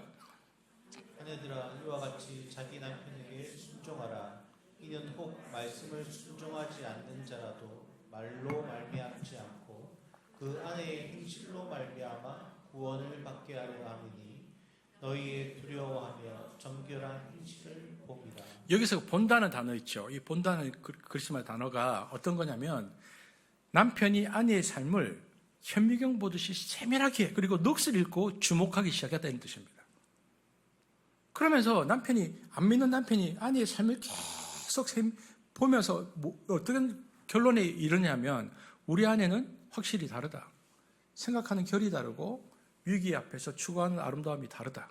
아내들아, 이와 같이 자기 남편에게 순종하라. 이는 혹 말씀을 순종하지 않는 자라도 말로 말미암지 않고 그 아내의 행실로 말미암아 구원을 받게 하려 함이니 너희의 두려워하며 정결한 행실을 봅니다. 여기서 본다는 단어 있죠. 이 본다는 그리스말 단어가 어떤 거냐면 남편이 아내의 삶을 현미경 보듯이 세밀하게 그리고 넋을 잃고 주목하기 시작했다는 뜻입니다. 그러면서 남편이, 안 믿는 남편이 아내의 삶을 계속 보면서 어떤 결론에 이르냐면 우리 아내는 확실히 다르다. 생각하는 결이 다르고 위기 앞에서 추구하는 아름다움이 다르다.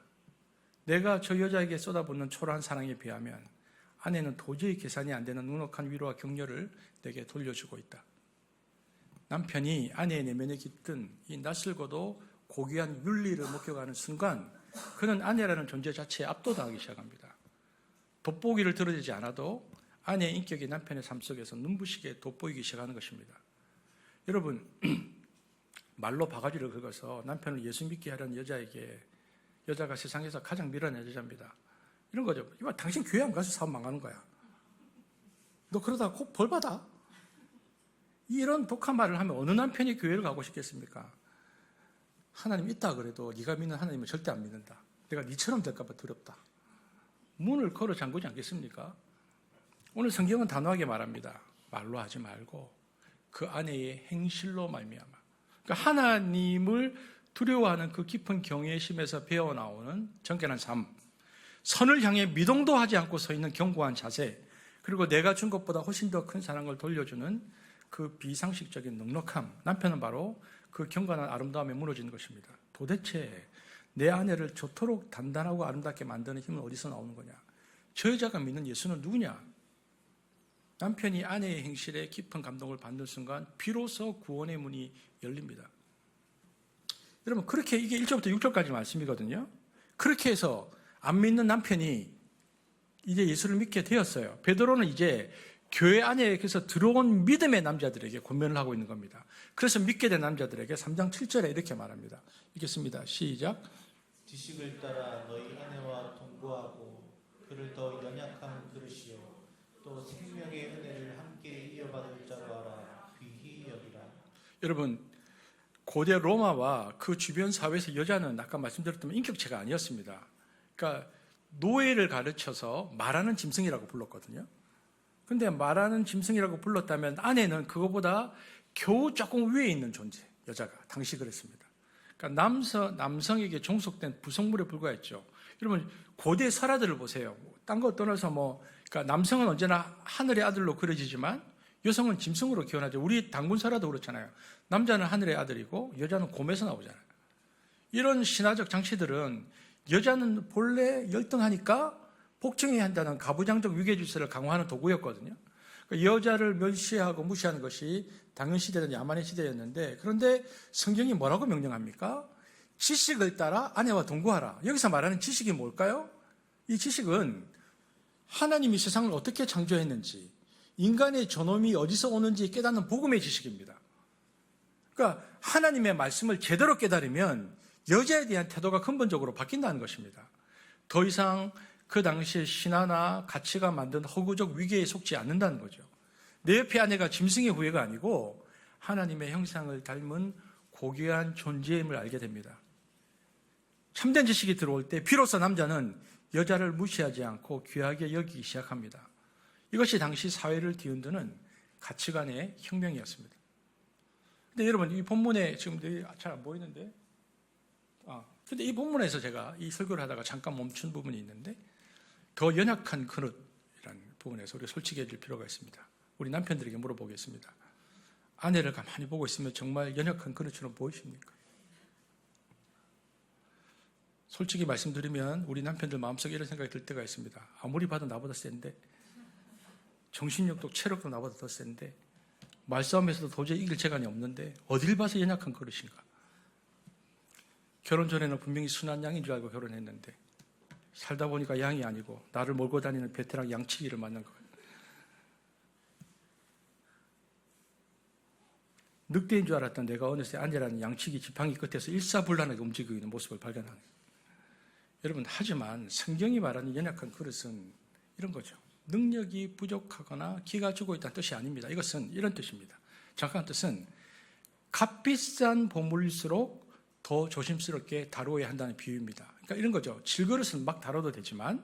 내가 저 여자에게 쏟아붓는 초라한 사랑에 비하면 아내는 도저히 계산이 안 되는 넉넉한 위로와 격려를 내게 돌려주고 있다. 남편이 아내의 내면에 깃든 이 낯설고도 고귀한 윤리를 목격하는 순간 그는 아내라는 존재 자체에 압도당하기 시작합니다. 돋보기를 들어주지 않아도 아내의 인격이 남편의 삶 속에서 눈부시게 돋보이기 시작하는 것입니다. 여러분, 말로 바가지를 긁어서 남편을 예수 믿게 하려는 여자에게 여자가 세상에서 가장 미련한 여자입니다. 이런 거죠. 이봐, 당신 교회 안 가서 사업 망하는 거야. 너 그러다가 꼭 벌 받아. 이런 독한 말을 하면 어느 남편이 교회를 가고 싶겠습니까? 하나님 있다 그래도 네가 믿는 하나님은 절대 안 믿는다. 내가 네처럼 될까 봐 두렵다. 문을 걸어 잠그지 않겠습니까? 오늘 성경은 단호하게 말합니다. 말로 하지 말고 그 아내의 행실로 말미암아. 그러니까 하나님을 두려워하는 그 깊은 경외심에서 배어나오는 정결한 삶, 선을 향해 미동도 하지 않고 서 있는 견고한 자세, 그리고 내가 준 것보다 훨씬 더 큰 사랑을 돌려주는 그 비상식적인 넉넉함, 남편은 바로 그 경건한 아름다움에 무너지는 것입니다. 도대체 내 아내를 저토록 단단하고 아름답게 만드는 힘은 어디서 나오는 거냐? 저 여자가 믿는 예수는 누구냐? 남편이 아내의 행실에 깊은 감동을 받는 순간 비로소 구원의 문이 열립니다. 여러분, 그렇게 이게 1절부터 6절까지 말씀이거든요. 그렇게 해서 안 믿는 남편이 이제 예수를 믿게 되었어요. 베드로는 이제 교회 안에서 들어온 믿음의 남자들에게 권면을 하고 있는 겁니다. 그래서 믿게 된 남자들에게 3장 7절에 이렇게 말합니다. 읽겠습니다. 시작. 지식을 따라 너희 아내와 동거하고 그를 더 연약한 그릇이요 또 생명의 은혜를 함께 이어받을 자로 알아 귀히 여기라. 여러분, 고대 로마와 그 주변 사회에서 여자는 아까 말씀드렸던 인격체가 아니었습니다. 그러니까 노예를 가르쳐서 말하는 짐승이라고 불렀거든요. 근데 말하는 짐승이라고 불렀다면 아내는 그거보다 겨우 조금 위에 있는 존재, 여자가 당시 그랬습니다. 그러니까 남성에게 종속된 부속물에 불과했죠. 여러분, 고대 설화들을 보세요. 딴 거 떠나서 그러니까 남성은 언제나 하늘의 아들로 그려지지만 여성은 짐승으로 기원하죠. 우리 당군 설화도 그렇잖아요. 남자는 하늘의 아들이고 여자는 곰에서 나오잖아요. 이런 신화적 장치들은 여자는 본래 열등하니까 복종해야 한다는 가부장적 위계질서를 강화하는 도구였거든요. 그러니까 여자를 멸시하고 무시하는 것이 당연시대는 야만의 시대였는데, 그런데 성경이 뭐라고 명령합니까? 지식을 따라 아내와 동거하라. 여기서 말하는 지식이 뭘까요? 이 지식은 하나님이 세상을 어떻게 창조했는지, 인간의 존엄이 어디서 오는지 깨닫는 복음의 지식입니다. 그러니까 하나님의 말씀을 제대로 깨달으면 여자에 대한 태도가 근본적으로 바뀐다는 것입니다. 더 이상 그 당시의 신화나 가치가 만든 허구적 위계에 속지 않는다는 거죠. 내 옆에 아내가 짐승의 후예가 아니고 하나님의 형상을 닮은 고귀한 존재임을 알게 됩니다. 참된 지식이 들어올 때 비로소 남자는 여자를 무시하지 않고 귀하게 여기기 시작합니다. 이것이 당시 사회를 뒤흔드는 가치관의 혁명이었습니다. 근데 여러분, 이 본문에 지금 잘 안 보이는데, 근데 이 본문에서 제가 이 설교를 하다가 잠깐 멈춘 부분이 있는데, 더 연약한 그릇이라는 부분에서 우리가 솔직해질 필요가 있습니다. 우리 남편들에게 물어보겠습니다. 아내를 가만히 보고 있으면 정말 연약한 그릇처럼 보이십니까? 솔직히 말씀드리면 우리 남편들 마음속에 이런 생각이 들 때가 있습니다. 아무리 봐도 나보다 센데, 정신력도 체력도 나보다 더 센데, 말싸움에서도 도저히 이길 재간이 없는데 어딜 봐서 연약한 그릇인가? 결혼 전에는 분명히 순한 양인 줄 알고 결혼했는데 살다 보니까 양이 아니고 나를 몰고 다니는 베테랑 양치기를 만난 거예요. 늑대인 줄 알았던 내가 어느새 아내라는 양치기 지팡이 끝에서 일사불란하게 움직이고 있는 모습을 발견하는 거예요. 여러분, 하지만 성경이 말하는 연약한 그릇은 이런 거죠. 능력이 부족하거나 기가 죽어 있다는 뜻이 아닙니다. 이것은 이런 뜻입니다. 정확한 뜻은 값비싼 보물일수록 더 조심스럽게 다루어야 한다는 비유입니다. 그러니까 이런 거죠. 질그릇은 막 다뤄도 되지만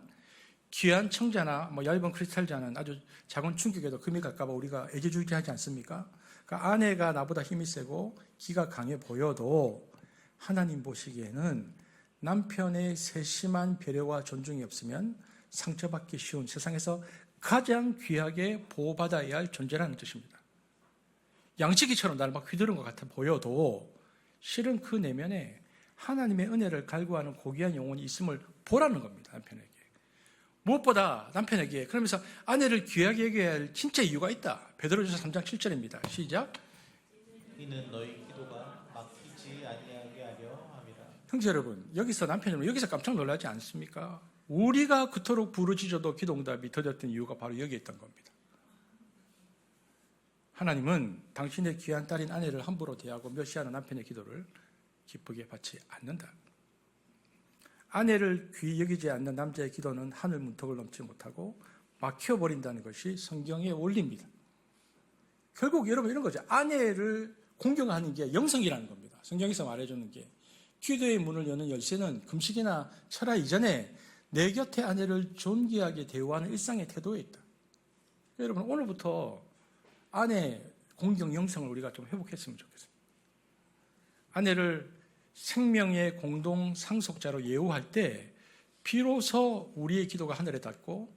귀한 청자나 얇은 크리스탈자는 아주 작은 충격에도 금이 갈까 봐 우리가 애지중지하지 않습니까? 그러니까 아내가 나보다 힘이 세고 기가 강해 보여도 하나님 보시기에는 남편의 세심한 배려와 존중이 없으면 상처받기 쉬운 세상에서 가장 귀하게 보호받아야 할 존재라는 뜻입니다. 양치기처럼 나를 막 휘두른 것 같아 보여도 실은 그 내면에 하나님의 은혜를 갈구하는 고귀한 영혼이 있음을 보라는 겁니다. 남편에게. 무엇보다 남편에게, 그러면서 아내를 귀하게 여겨야 할 진짜 이유가 있다. 베드로전서 3장 7절입니다. 시작. 이는 너희 기도가 막히지 아니하게 하려 함이라. 형제 여러분, 여기서 남편 여러분, 여기서 깜짝 놀라지 않습니까? 우리가 그토록 부르짖어도 기도응답이 더뎠던 이유가 바로 여기에 있던 겁니다. 하나님은 당신의 귀한 딸인 아내를 함부로 대하고 멸시하는 남편의 기도를 기쁘게 받지 않는다. 아내를 귀히 여기지 않는 남자의 기도는 하늘 문턱을 넘지 못하고 막혀버린다는 것이 성경의 원리입니다. 결국 여러분 이런 거죠. 아내를 공경하는 게 영성이라는 겁니다. 성경에서 말해주는 게 기도의 문을 여는 열쇠는 금식이나 철야 이전에 내 곁에 아내를 존귀하게 대우하는 일상의 태도에 있다. 여러분 오늘부터 아내 공경 영성을 우리가 좀 회복했으면 좋겠습니다. 아내를 생명의 공동 상속자로 예우할 때 비로소 우리의 기도가 하늘에 닿고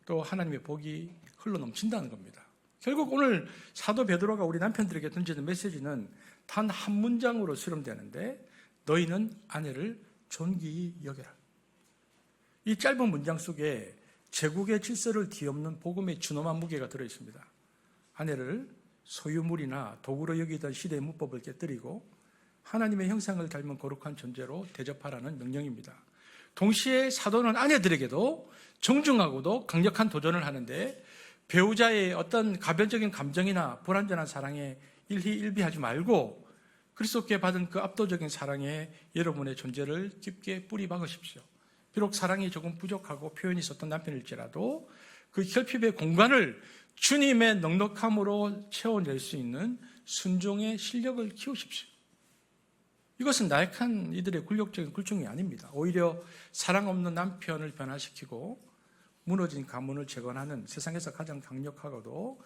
또 하나님의 복이 흘러넘친다는 겁니다. 결국 오늘 사도 베드로가 우리 남편들에게 던지는 메시지는 단 한 문장으로 수렴되는데 너희는 아내를 존귀히 여겨라. 이 짧은 문장 속에 제국의 질서를 뒤엎는 복음의 준엄한 무게가 들어있습니다. 아내를 소유물이나 도구로 여기던 시대의 문법을 깨뜨리고 하나님의 형상을 닮은 거룩한 존재로 대접하라는 명령입니다. 동시에 사도는 아내들에게도 정중하고도 강력한 도전을 하는데 배우자의 어떤 가변적인 감정이나 불완전한 사랑에 일희일비하지 말고 그리스도께 받은 그 압도적인 사랑에 여러분의 존재를 깊게 뿌리 박으십시오. 비록 사랑이 조금 부족하고 표현이 있었던 남편일지라도 그 결핍의 공간을 주님의 넉넉함으로 채워낼 수 있는 순종의 실력을 키우십시오. 이것은 나약한 이들의 굴욕적인 굴종이 아닙니다. 오히려 사랑 없는 남편을 변화시키고 무너진 가문을 재건하는 세상에서 가장 강력하고도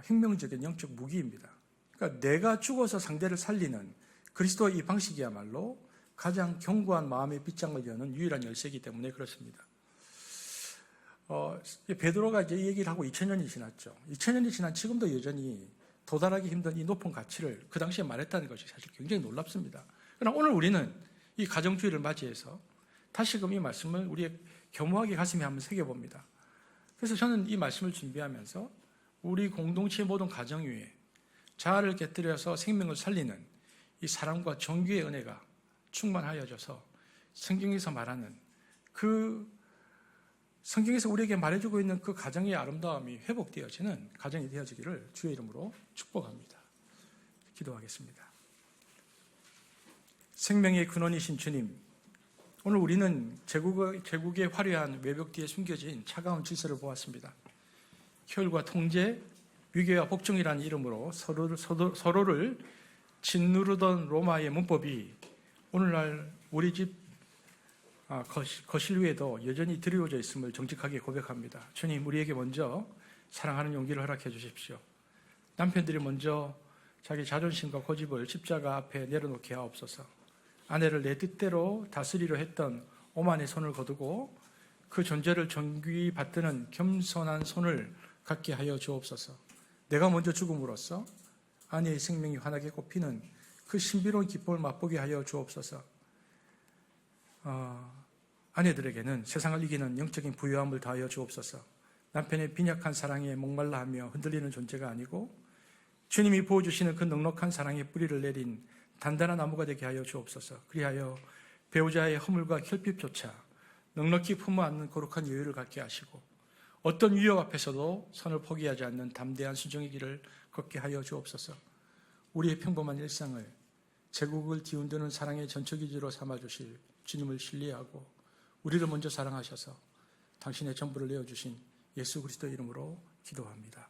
혁명적인 영적 무기입니다. 그러니까 내가 죽어서 상대를 살리는 그리스도의 이 방식이야말로 가장 견고한 마음의 빗장을 여는 유일한 열쇠이기 때문에 그렇습니다. 베드로가 이제 이 얘기를 하고 2000년이 지났죠. 2000년이 지난 지금도 여전히 도달하기 힘든 이 높은 가치를 그 당시에 말했다는 것이 사실 굉장히 놀랍습니다. 그러나 오늘 우리는 이 가정주의를 맞이해서 다시금 이 말씀을 우리의 겸허하게 가슴에 한번 새겨봅니다. 그래서 저는 이 말씀을 준비하면서 우리 공동체의 모든 가정 위에 자아를 깨뜨려서 생명을 살리는 이 사랑과 정규의 은혜가 충만하여져서 성경에서 말하는 그 성경에서 우리에게 말해주고 있는 그 가정의 아름다움이 회복되어지는 가정이 되어지기를 주의 이름으로 축복합니다. 기도하겠습니다. 생명의 근원이신 주님, 오늘 우리는 제국의 화려한 외벽 뒤에 숨겨진 차가운 질서를 보았습니다. 혈과 통제, 위계와 복종이라는 이름으로 서로를 짓누르던 로마의 문법이 오늘날 우리 집 거실 위에도 여전히 드리워져 있음을 정직하게 고백합니다. 주님, 우리에게 먼저 사랑하는 용기를 허락해 주십시오. 남편들이 먼저 자기 자존심과 고집을 십자가 앞에 내려놓게 하옵소서. 아내를 내 뜻대로 다스리려 했던 오만의 손을 거두고 그 존재를 존귀히 받드는 겸손한 손을 갖게 하여 주옵소서. 내가 먼저 죽음으로써 아내의 생명이 환하게 꽃피는 그 신비로운 기쁨을 맛보게 하여 주옵소서. 아내들에게는 세상을 이기는 영적인 부유함을 다하여 주옵소서. 남편의 빈약한 사랑에 목말라하며 흔들리는 존재가 아니고 주님이 부어주시는 그 넉넉한 사랑의 뿌리를 내린 단단한 나무가 되게 하여 주옵소서. 그리하여 배우자의 허물과 결핍조차 넉넉히 품어 안는 거룩한 여유를 갖게 하시고 어떤 위협 앞에서도 선을 포기하지 않는 담대한 순종의 길을 걷게 하여 주옵소서. 우리의 평범한 일상을 제국을 뒤흔드는 사랑의 전초기지로 삼아주실 주님을 신뢰하고 우리를 먼저 사랑하셔서 당신의 전부를 내어주신 예수 그리스도 이름으로 기도합니다.